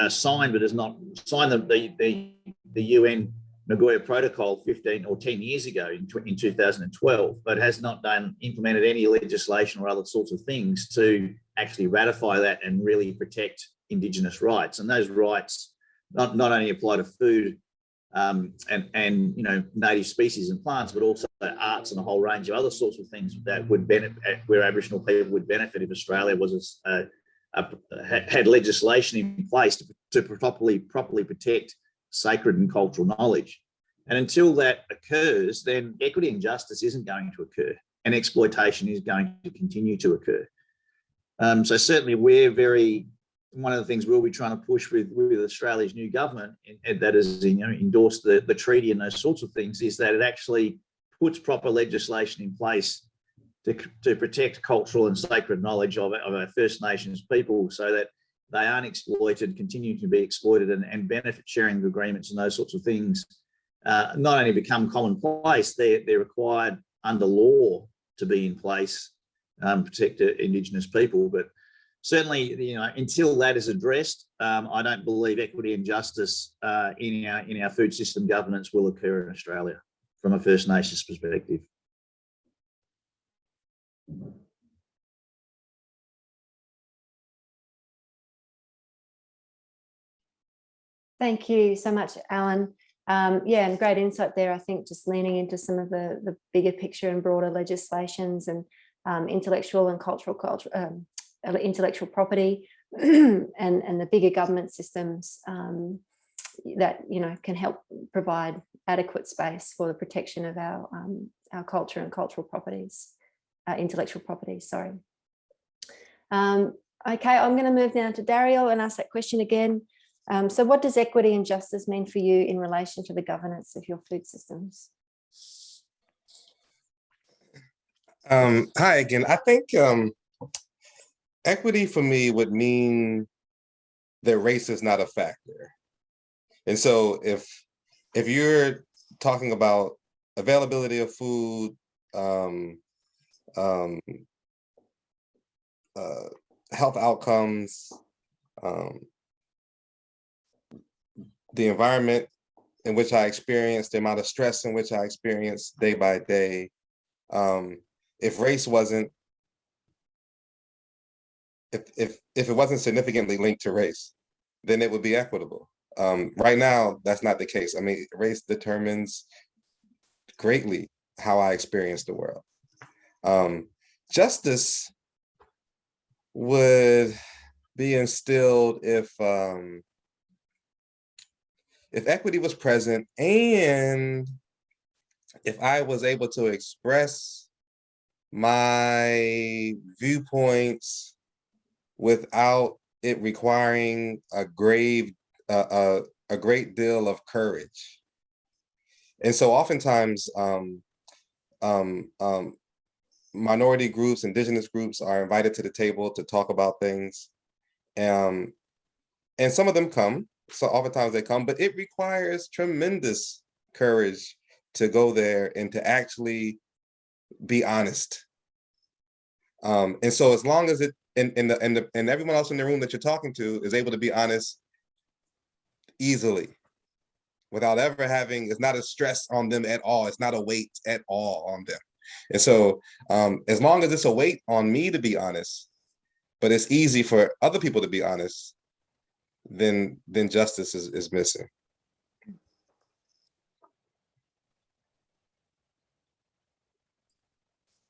signed but has not signed the UN Nagoya Protocol 15 or 10 years ago in 2012, but has not implemented any legislation or other sorts of things to actually ratify that and really protect Indigenous rights. And those rights not only apply to food and native species and plants, but also arts and a whole range of other sorts of things that would benefit, where Aboriginal people would benefit if Australia was had legislation in place to properly protect sacred and cultural knowledge. And until that occurs, then equity and justice isn't going to occur, and exploitation is going to continue to occur. So certainly one of the things we'll be trying to push with Australia's new government, and that has endorsed the treaty and those sorts of things, is that it actually puts proper legislation in place to protect cultural and sacred knowledge of our First Nations people, so that they aren't exploited, continue to be exploited, and benefit sharing agreements and those sorts of things not only become commonplace, they're required under law to be in place, protect Indigenous people. But certainly, until that is addressed, I don't believe equity and justice in our food system governance will occur in Australia from a First Nations perspective. Thank you so much, Alan. And great insight there. I think just leaning into some of the bigger picture and broader legislations and intellectual and intellectual property and the bigger government systems that can help provide adequate space for the protection of our culture and cultural properties, intellectual properties. Sorry. Okay, I'm going to move now to Dario and ask that question again. So what does equity and justice mean for you in relation to the governance of your food systems? Hi again. I think equity for me would mean that race is not a factor. And so if you're talking about availability of food, health outcomes, the environment in which I experience, the amount of stress in which I experience day by day, if race wasn't, if it wasn't significantly linked to race, then it would be equitable. Right now, that's not the case. I mean, race determines greatly how I experience the world. Justice would be instilled if equity was present and if I was able to express my viewpoints without it requiring a great deal of courage. And so oftentimes minority groups, indigenous groups are invited to the table to talk about things. And some of them come, so oftentimes they come, but it requires tremendous courage to go there and to actually be honest. And so as long as it, and everyone else in the room that you're talking to is able to be honest easily, without ever having, it's not a stress on them at all. It's not a weight at all on them. And so as long as it's a weight on me to be honest, but it's easy for other people to be honest, then justice is missing.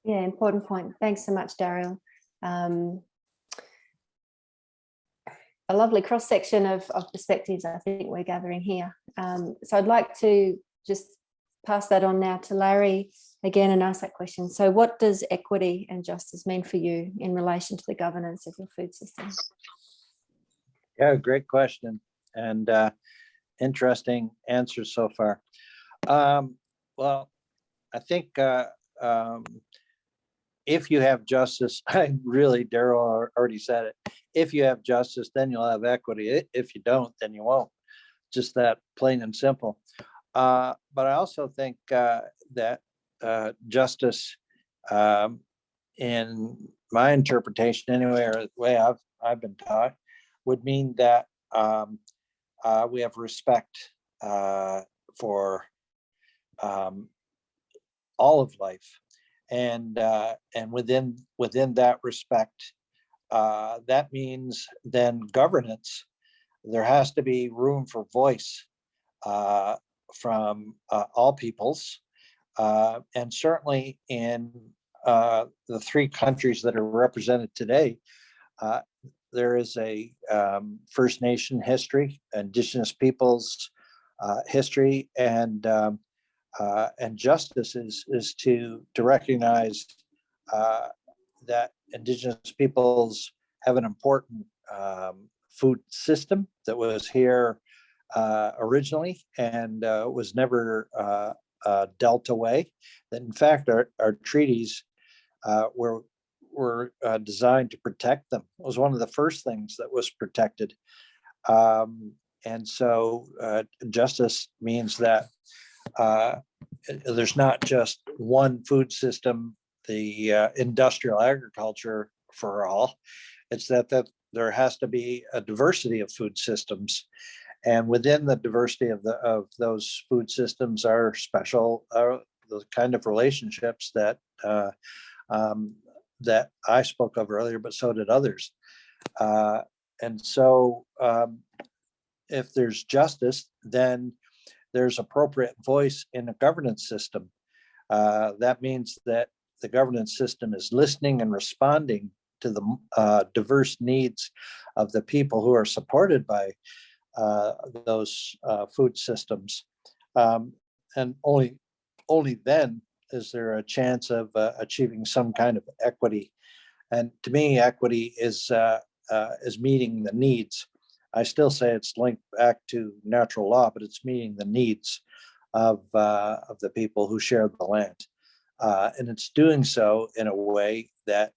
Yeah, important point. Thanks so much, Daryl. A lovely cross-section of perspectives I think we're gathering here. So I'd like to just pass that on now to Larry again and ask that question. So what does equity and justice mean for you in relation to the governance of your food system? Yeah, great question, and interesting answers so far. Well, I think if you have justice, Daryl already said it. If you have justice, then you'll have equity. If you don't, then you won't. Just that, plain and simple. But I also think that justice, in my interpretation anyway, or the way I've been taught, would mean that we have respect for all of life, and within that respect, that means then governance. There has to be room for voice from all peoples, and certainly in the 3 countries that are represented today, there is a First Nation history, Indigenous peoples history, and justice is to recognize that Indigenous peoples have an important food system that was here originally and was never dealt away. That in fact our treaties were designed to protect them. It was one of the first things that was protected. And so justice means that there's not just one food system, the industrial agriculture for all. It's that there has to be a diversity of food systems, and within the diversity of those food systems are special the kind of relationships that that I spoke of earlier, but so did others. And so if there's justice, then there's appropriate voice in a governance system. That means that the governance system is listening and responding to the diverse needs of the people who are supported by those food systems. And only then is there a chance of achieving some kind of equity. And to me, equity is meeting the needs. I still say it's linked back to natural law, but it's meeting the needs of the people who share the land. And it's doing so in a way that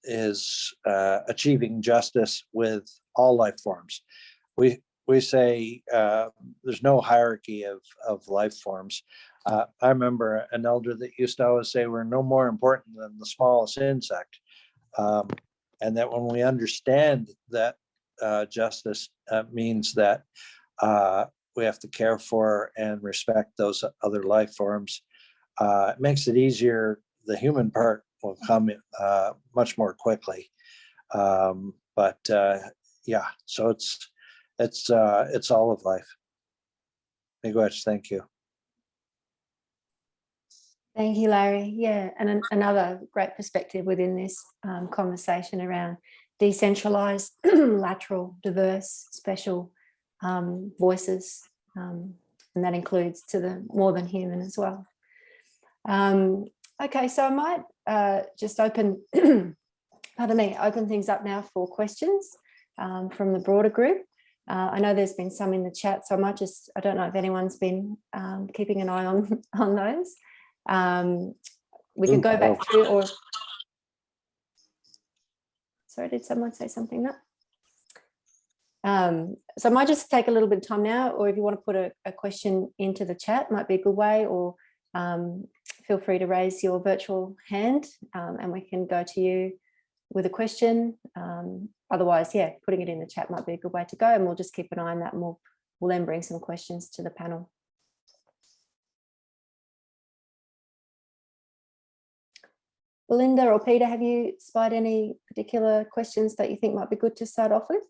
is achieving justice with all life forms. We say there's no hierarchy of life forms. I remember an elder that used to always say we're no more important than the smallest insect. And that when we understand that justice means that we have to care for and respect those other life forms, it makes it easier. The human part will come much more quickly. But yeah, so it's all of life. Miigwech, thank you. Thank you, Larry. Yeah, and another great perspective within this conversation around decentralized, lateral, diverse, special voices, and that includes to the more than human as well. Okay, so I might just open, open things up now for questions from the broader group. I know there's been some in the chat, so I don't know if anyone's been keeping an eye on those. We could go back through, or sorry, did someone say something there? So I might just take a little bit of time now, or if you want to put a question into the chat, might be a good way, or feel free to raise your virtual hand and we can go to you with a question. Otherwise, yeah, putting it in the chat might be a good way to go, and we'll just keep an eye on that, and we'll then bring some questions to the panel. Belinda or Peter, have you spied any particular questions that you think might be good to start off with?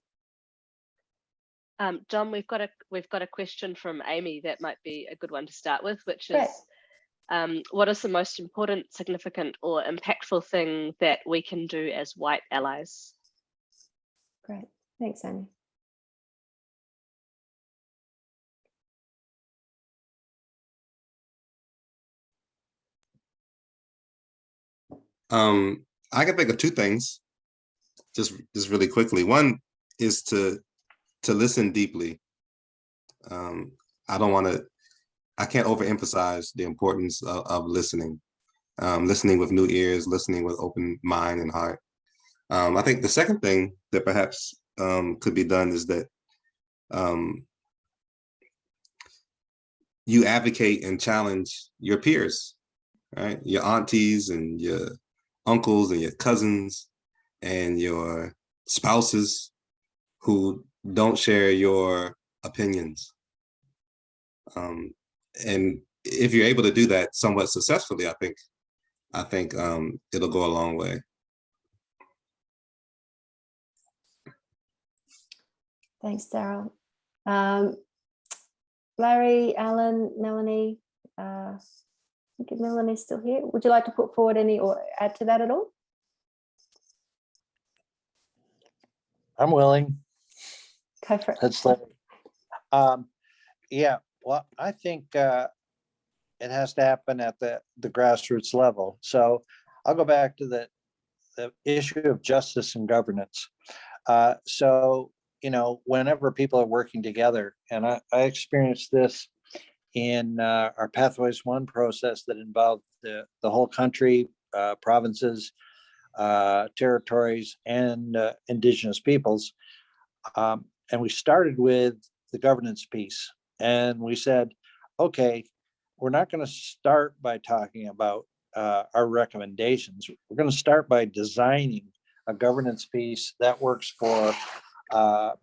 John, we've got a question from Amy that might be a good one to start with, which is, Great. What is the most important, significant, or impactful thing that we can do as white allies? Great. Thanks, Annie. I can think of two things, just really quickly. One is to listen deeply. I can't overemphasize the importance of listening, listening with new ears, listening with open mind and heart. I think the second thing that perhaps could be done is that you advocate and challenge your peers, right? Your aunties and your uncles and your cousins and your spouses who don't share your opinions. And if you're able to do that somewhat successfully, I think it'll go a long way. Thanks, Daryl. Larry, Alan, Melanie, I think Melanie's still here. Would you like to put forward any or add to that at all? I'm willing. Go for it. Let's let. Yeah, well, I think it has to happen at the grassroots level. So I'll go back to the issue of justice and governance. So, you know, whenever people are working together, and I experienced this in our Pathways One process that involved the whole country, provinces, territories, and Indigenous peoples. And we started with the governance piece. And we said, okay, we're not going to start by talking about our recommendations. We're going to start by designing a governance piece that works for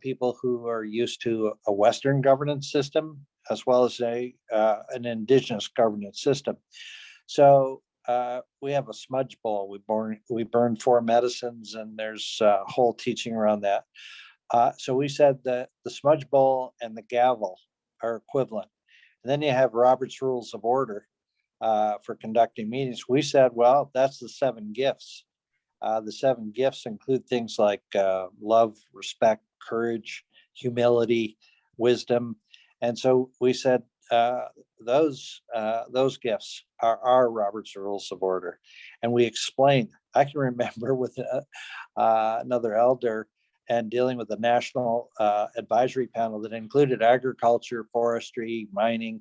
people who are used to a Western governance system, as well as an Indigenous governance system. So we have a smudge bowl. We burn 4 medicines, and there's a whole teaching around that. So we said that the smudge bowl and the gavel are equivalent. And then you have Robert's Rules of Order for conducting meetings. We said, well, that's the 7 gifts. The 7 gifts include things like love, respect, courage, humility, wisdom. And so we said those gifts are our Robert's Rules of Order. And we explained, I can remember with another elder and dealing with a national advisory panel that included agriculture, forestry, mining,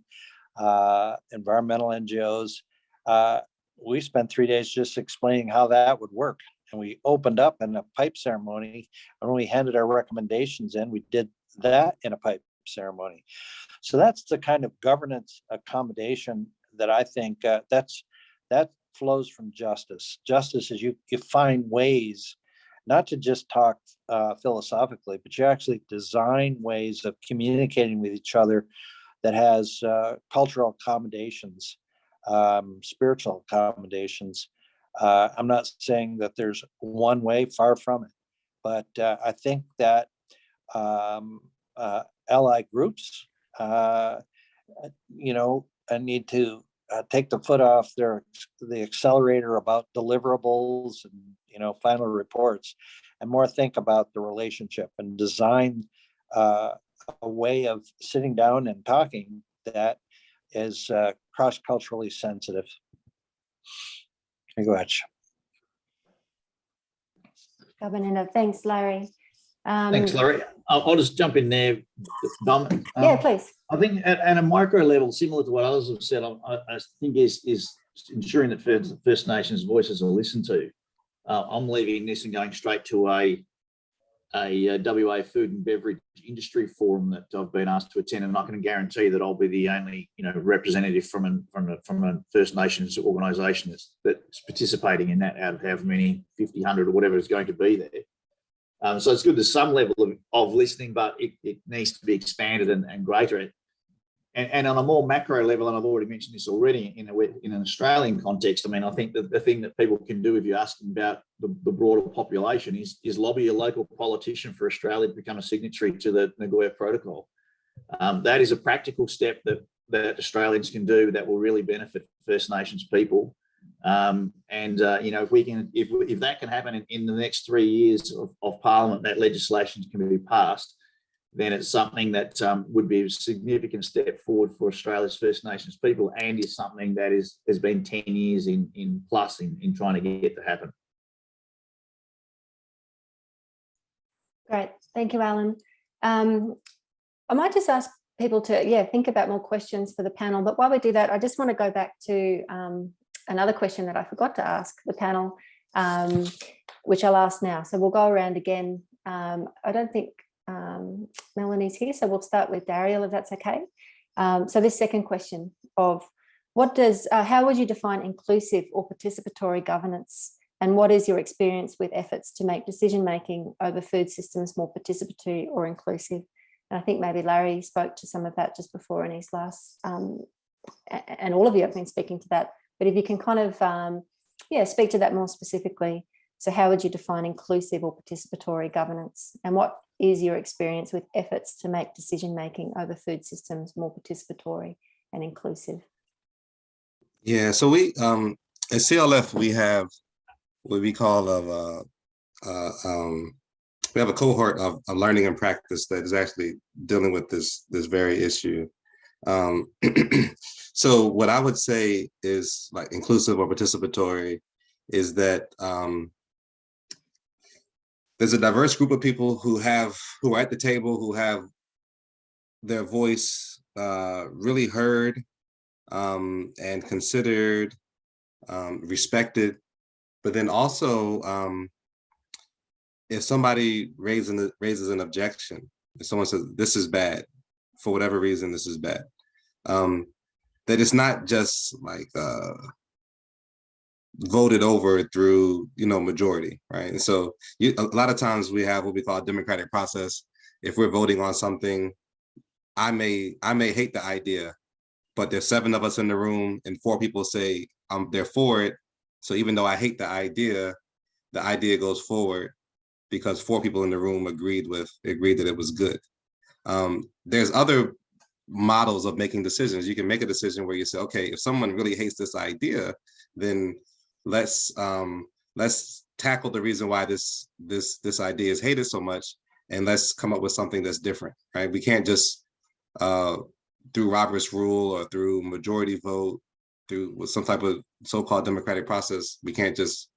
environmental NGOs. We spent 3 days just explaining how that would work. And we opened up in a pipe ceremony. And when we handed our recommendations in, we did that in a pipe ceremony. So that's the kind of governance accommodation that I think that flows from justice. Justice is you find ways not to just talk philosophically, but you actually design ways of communicating with each other that has cultural accommodations, spiritual accommodations. I'm not saying that there's one way, far from it, but I think that ally groups, need to take the foot off the accelerator about deliverables and final reports, and more think about the relationship and design a way of sitting down and talking that is cross-culturally sensitive. Go ahead. Thanks, Larry. Thanks, Larry. I'll just jump in there, Dom. Yeah, please. I think at a micro level, similar to what others have said, I think is ensuring that First Nations voices are listened to. I'm leaving this and going straight to a WA food and beverage industry forum that I've been asked to attend, and I can guarantee that I'll be the only representative from a First Nations organisation that's participating in that out of however many 50, 100 or whatever is going to be there. So it's good. There's some level of listening, but it needs to be expanded and greater. And on a more macro level, and I've already mentioned this already in an Australian context, I mean, I think that the thing that people can do if you're asking about the broader population is lobby a local politician for Australia to become a signatory to the Nagoya Protocol. That is a practical step that that Australians can do that will really benefit First Nations people. You know, if that can happen in the next 3 years of Parliament, that legislation can be passed, then it's something that would be a significant step forward for Australia's First Nations people, and is something that has been 10 years in trying to get to happen. Great, thank you, Alan. I might just ask people to think about more questions for the panel, but while we do that, I just want to go back to another question that I forgot to ask the panel, which I'll ask now. So we'll go around again. I don't think Melanie's here, so we'll start with Daryl, if that's okay. So this second question of how would you define inclusive or participatory governance, and what is your experience with efforts to make decision-making over food systems more participatory or inclusive? And I think maybe Larry spoke to some of that just before in his last, and all of you have been speaking to that, but if you can kind of, speak to that more specifically. So how would you define inclusive or participatory governance? And what is your experience with efforts to make decision-making over food systems more participatory and inclusive? Yeah, so we, at CLF, we have what we call we have a cohort of learning and practice that is actually dealing with this very issue. So what I would say is like inclusive or participatory is that there's a diverse group of people who are at the table, who have their voice really heard and considered, respected, but then also if somebody raises an objection, if someone says this is bad, for whatever reason this is bad, that it's not just like voted over through majority, right? And so a lot of times we have what we call a democratic process. If we're voting on something, I may hate the idea, but there's 7 of us in the room and 4 people say they're for it. So even though I hate the idea goes forward because 4 people in the room agreed that it was good. There's other models of making decisions. You can make a decision where you say, okay, if someone really hates this idea, then let's tackle the reason why this idea is hated so much, and let's come up with something that's different, right? We can't just through Robert's rule or through majority vote, through some type of so-called democratic process, we can't just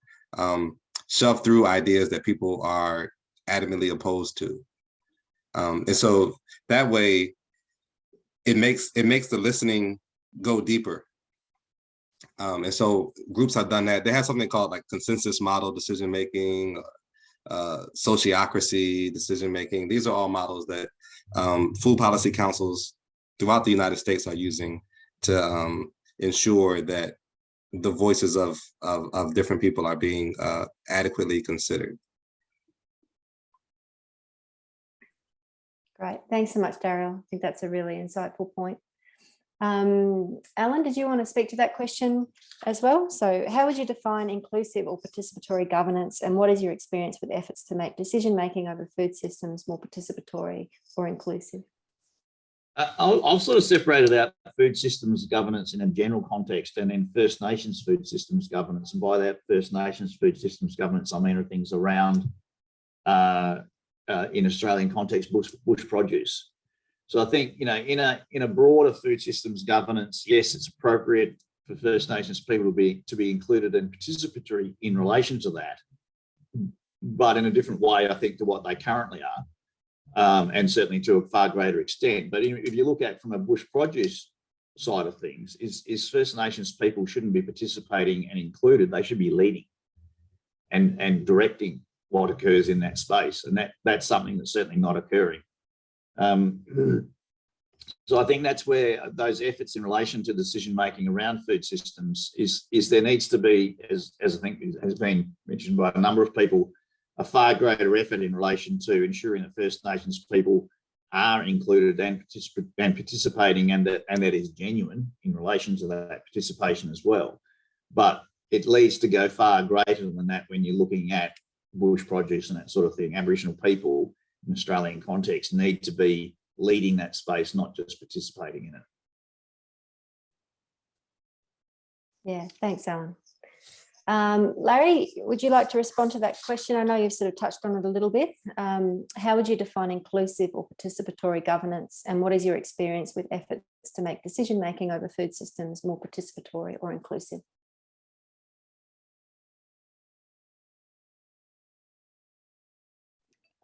shove through ideas that people are adamantly opposed to. And so that way, it makes the listening go deeper. And so groups have done that. They have something called like consensus model decision-making, sociocracy decision-making. These are all models that food policy councils throughout the United States are using to ensure that the voices of different people are being adequately considered. Great, thanks so much, Daryl. I think that's a really insightful point. Alan, did you want to speak to that question as well? So how would you define inclusive or participatory governance, and what is your experience with efforts to make decision-making over food systems more participatory or inclusive? I've sort of separated out food systems governance in a general context and then First Nations food systems governance. And by that First Nations food systems governance, I mean things around, in Australian context, bush produce. So I think, in a broader food systems governance, yes, it's appropriate for First Nations people to be included and participatory in relation to that, but in a different way, I think, to what they currently are. And certainly to a far greater extent. But if you look at from a bush produce side of things, is First Nations people shouldn't be participating and included. They should be leading and directing what occurs in that space. And that's something that's certainly not occurring. So I think that's where those efforts in relation to decision-making around food systems is there needs to be, as I think has been mentioned by a number of people, a far greater effort in relation to ensuring that First Nations people are included and participating, and that is genuine in relation to that participation as well. But it needs to go far greater than that when you're looking at bush produce and that sort of thing. Aboriginal people in Australian context need to be leading that space, not just participating in it. Yeah, thanks, Alan. Larry, would you like to respond to that question? I know you've sort of touched on it a little bit. How would you define inclusive or participatory governance? And what is your experience with efforts to make decision-making over food systems more participatory or inclusive?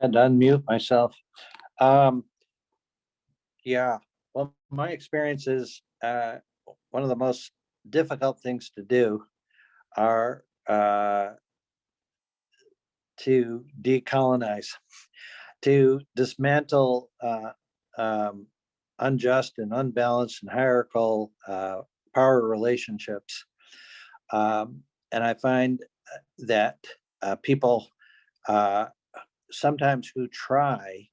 And unmute myself. Yeah, well, my experience is one of the most difficult things to do are to decolonize, to dismantle unjust and unbalanced and hierarchical power relationships. And I find that people sometimes who try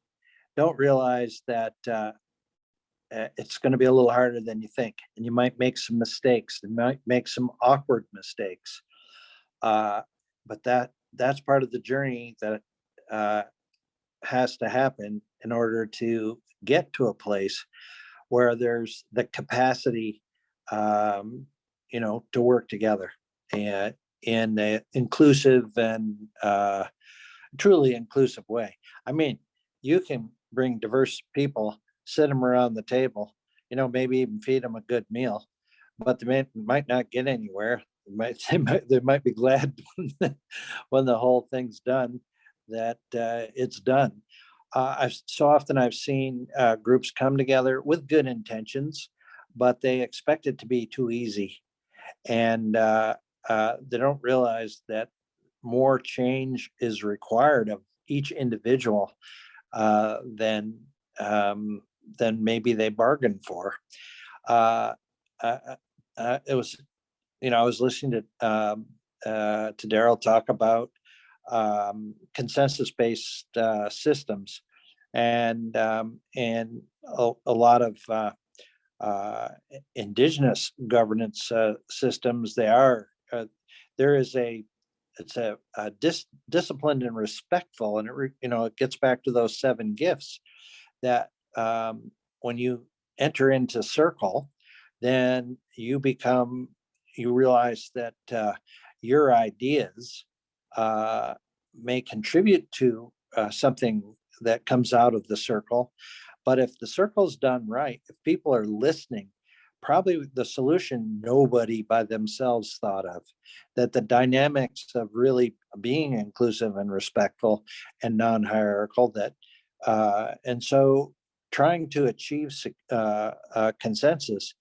don't realize that it's going to be a little harder than you think, and you might make some mistakes, and might make some awkward mistakes. But that's part of the journey that has to happen in order to get to a place where there's the capacity, to work together and in an inclusive and truly inclusive way. I mean, you can bring diverse people, sit them around the table, maybe even feed them a good meal, but they might not get anywhere. They might be glad when the whole thing's done that it's done. So often I've seen groups come together with good intentions, but they expect it to be too easy, and they don't realize that more change is required of each individual than maybe they bargained for. It was, I was listening to Daryl talk about consensus-based systems, and a lot of indigenous governance systems. It's a disciplined and respectful, and it gets back to those 7 gifts that when you enter into circle, then you realize that your ideas may contribute to something that comes out of the circle. But if the circle's done right, if people are listening, probably the solution nobody by themselves thought of, that the dynamics of really being inclusive and respectful and non-hierarchical, and so trying to achieve consensus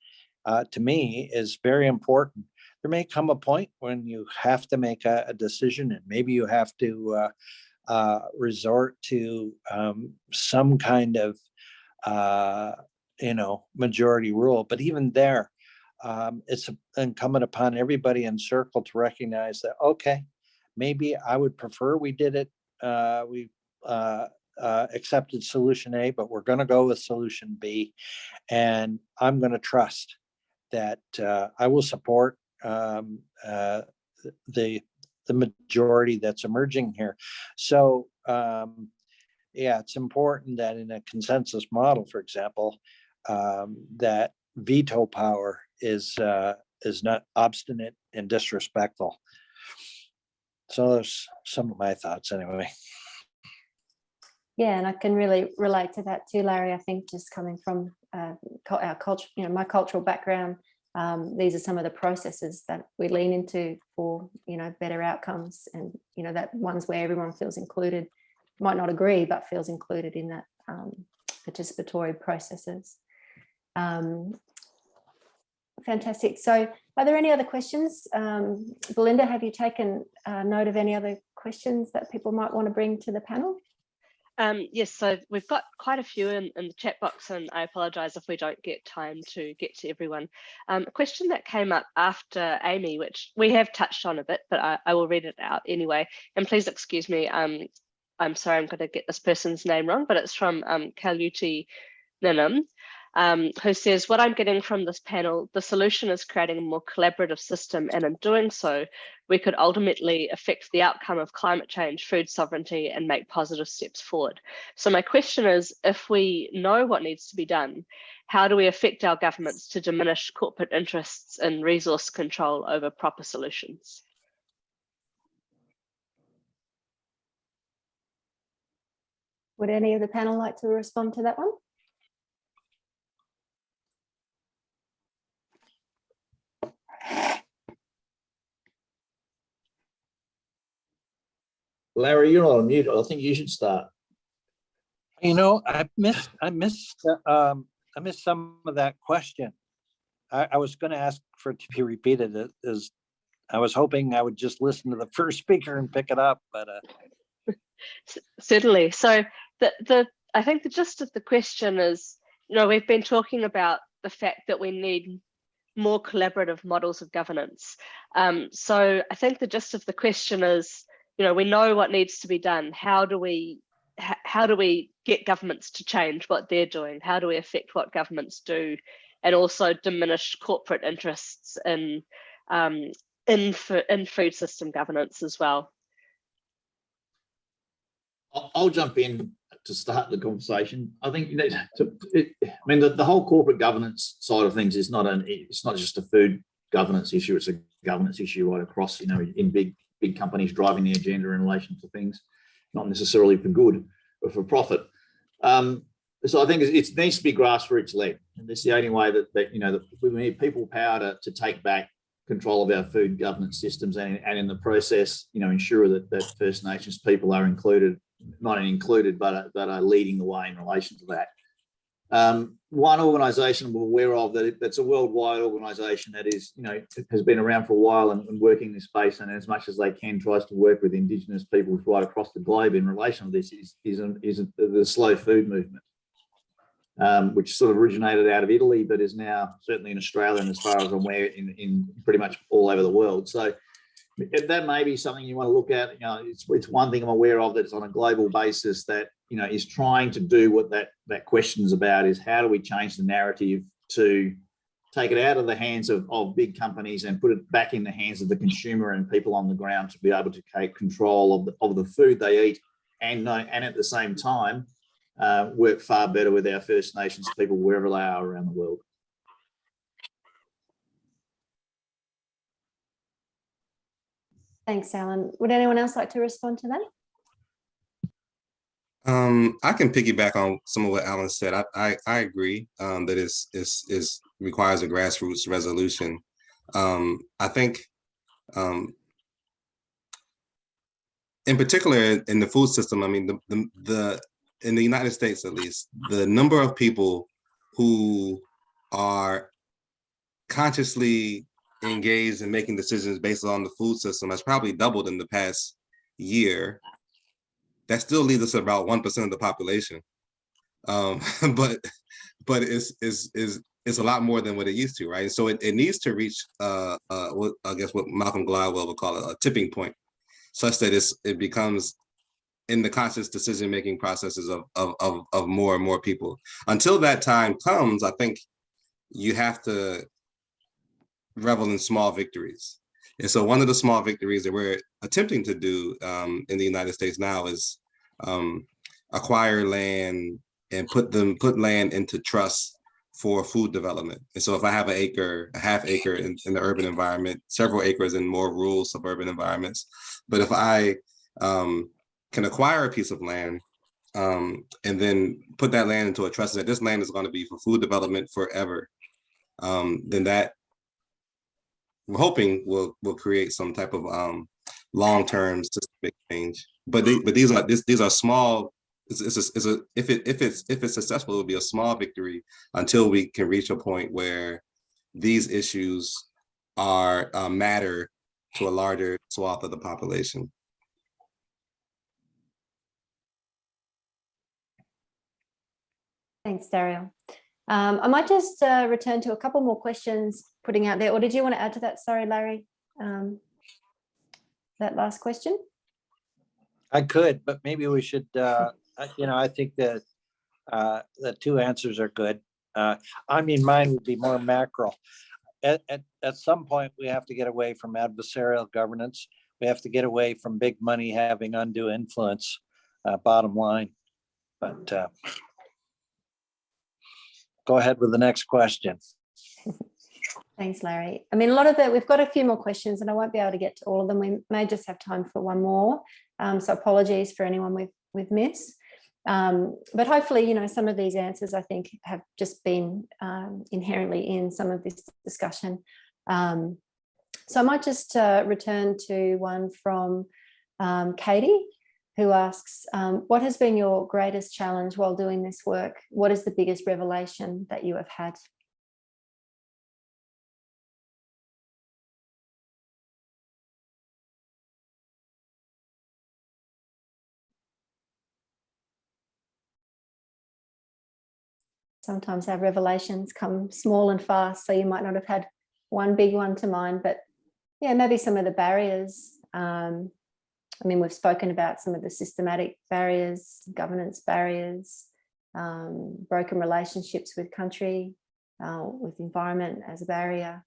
to me is very important. There may come a point when you have to make a decision, and maybe you have to resort to some kind of majority rule. But even there, it's incumbent upon everybody in circle to recognize that, okay, maybe I would prefer we did it, we accepted solution A, but we're going to go with solution B, and I'm going to trust that I will support the majority that's emerging here. So it's important that in a consensus model, for example, that veto power is not obstinate and disrespectful. So there's some of my thoughts anyway. Yeah, and I can really relate to that too, Larry. I think just coming from our culture, my cultural background, these are some of the processes that we lean into for, better outcomes, and, that ones where everyone feels included, might not agree, but feels included in that participatory processes. Fantastic. So are there any other questions? Belinda, have you taken note of any other questions that people might want to bring to the panel? Yes, so we've got quite a few in the chat box, and I apologise if we don't get time to get to everyone. A question that came up after Amy, which we have touched on a bit, but I will read it out anyway. And please excuse me, I'm sorry, I'm going to get this person's name wrong, but it's from Kaluti Ninam, who says, what I'm getting from this panel, the solution is creating a more collaborative system, and in doing so, we could ultimately affect the outcome of climate change, food sovereignty, and make positive steps forward. So my question is, if we know what needs to be done, how do we affect our governments to diminish corporate interests in resource control over proper solutions? Would any of the panel like to respond to that one? Larry, you're on mute. I think you should start. You know, I missed some of that question. I was going to ask for it to be repeated. As I was hoping I would just listen to the first speaker and pick it up, but certainly. So I think the gist of the question is, we've been talking about the fact that we need more collaborative models of governance. So I think the gist of the question is, we know what needs to be done. How do we get governments to change what they're doing? How do we affect what governments do, and also diminish corporate interests in food system governance as well? I'll jump in to start the conversation. I think the whole corporate governance side of things is it's not just a food governance issue. It's a governance issue right across, in big companies driving the agenda in relation to things, not necessarily for good, but for profit. So I think it needs to be grassroots led, and that's the only way that we need people power to take back control of our food governance systems, and in the process, ensure that First Nations people are included, not only included, but are leading the way in relation to that. One organisation we're aware of that's a worldwide organisation that has been around for a while and working in this space, and as much as they can tries to work with Indigenous peoples right across the globe in relation to this is the slow food movement, which sort of originated out of Italy, but is now certainly in Australia, and as far as I'm aware, in pretty much all over the world. So that may be something you want to look at. It's one thing I'm aware of that's on a global basis that is trying to do what that question is about, is how do we change the narrative to take it out of the hands of big companies and put it back in the hands of the consumer and people on the ground to be able to take control of the food they eat, and at the same time work far better with our First Nations people wherever they are around the world. Thanks, Alan. Would anyone else like to respond to that? I can piggyback on some of what Alan said. I agree that it requires a grassroots resolution. I think, in particular, in the food system, in the United States, at least, the number of people who are consciously engaged in making decisions based on the food system has probably doubled in the past year. That still leaves us at about 1% of the population, but it's a lot more than what it used to, right? So it needs to reach what Malcolm Gladwell would call a tipping point, such that it becomes in the conscious decision-making processes of more and more people. Until that time comes, I think you have to revel in small victories. And so one of the small victories that we're attempting to do in the United States now is acquire land and put land into trust for food development. And so if I have a half acre in the urban environment, several acres in more rural suburban environments, but if I can acquire a piece of land and then put that land into a trust that this land is going to be for food development forever, then that we're hoping will create some type of long-term systemic change. But these are small. If it's successful, it will be a small victory until we can reach a point where these issues are matter to a larger swath of the population. Thanks, Daryl. I might just return to a couple more questions putting out there, or did you want to add to that? Sorry, Larry, that last question. I could, but maybe we should, I think that the two answers are good. Mine would be more macro. at some point, we have to get away from adversarial governance. We have to get away from big money having undue influence, bottom line. But go ahead with the next question. Thanks, Larry. I mean, a lot of we've got a few more questions and I won't be able to get to all of them. We may just have time for one more. So apologies for anyone we've missed. But hopefully, you know, some of these answers I think have just been inherently in some of this discussion. So I might just return to one from Katie, who asks, what has been your greatest challenge while doing this work? What is the biggest revelation that you have had? Sometimes our revelations come small and fast, so you might not have had one big one to mind, but yeah, maybe some of the barriers. I mean, we've spoken about some of the systematic barriers, governance barriers, broken relationships with country, with environment as a barrier.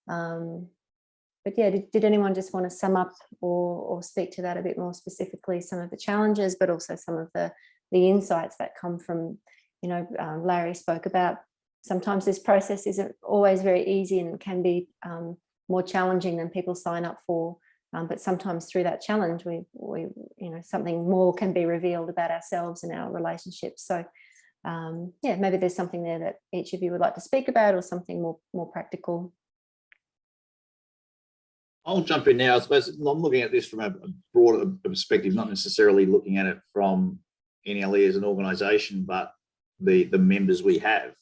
But yeah, did anyone just want to sum up or speak to that a bit more specifically, some of the challenges, but also some of the insights that come from, you know, Larry spoke about sometimes this process isn't always very easy and can be more challenging than people sign up for. But sometimes through that challenge, we you know, something more can be revealed about ourselves and our relationships. So yeah, maybe there's something there that each of you would like to speak about, or something more practical. I'll jump in now. I suppose I'm looking at this from a broader perspective, not necessarily looking at it from NLE as an organisation, but the members we have,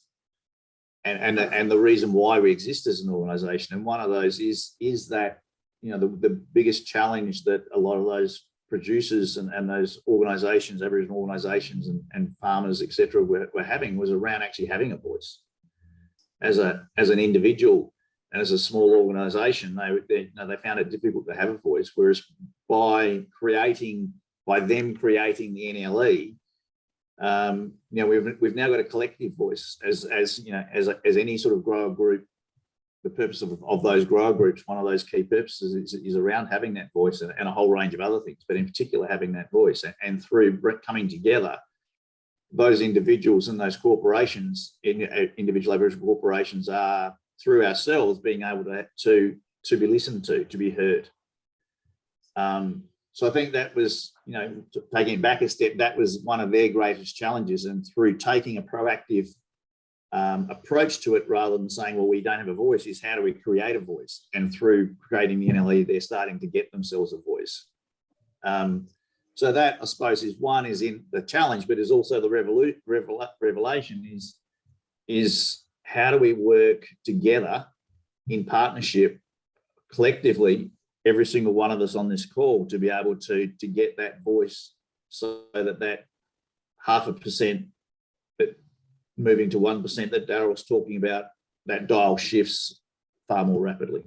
and the reason why we exist as an organisation. And one of those is that, you know, the biggest challenge that a lot of those producers and those organisations, Aboriginal organisations and farmers, etc., were having was around actually having a voice as an individual. And as a small organisation, they found it difficult to have a voice. Whereas by them creating the NLE, you know, we've now got a collective voice as you know, as any sort of grower group. The purpose of those grower groups, one of those key purposes is around having that voice and a whole range of other things, but in particular having that voice. And through coming together, those individuals and those corporations, individual Aboriginal corporations, are through ourselves being able to be listened to be heard. So I think that was, you know, taking it back a step, that was one of their greatest challenges. And through taking a proactive approach to it, rather than saying, well, we don't have a voice, is how do we create a voice? And through creating the NLE, they're starting to get themselves a voice. So that, I suppose, is in the challenge, but is also the revelation is how do we work together in partnership, collectively, every single one of us on this call, to be able to get that voice, so that 0.5%, moving to 1% that Darryl was talking about, that dial shifts far more rapidly.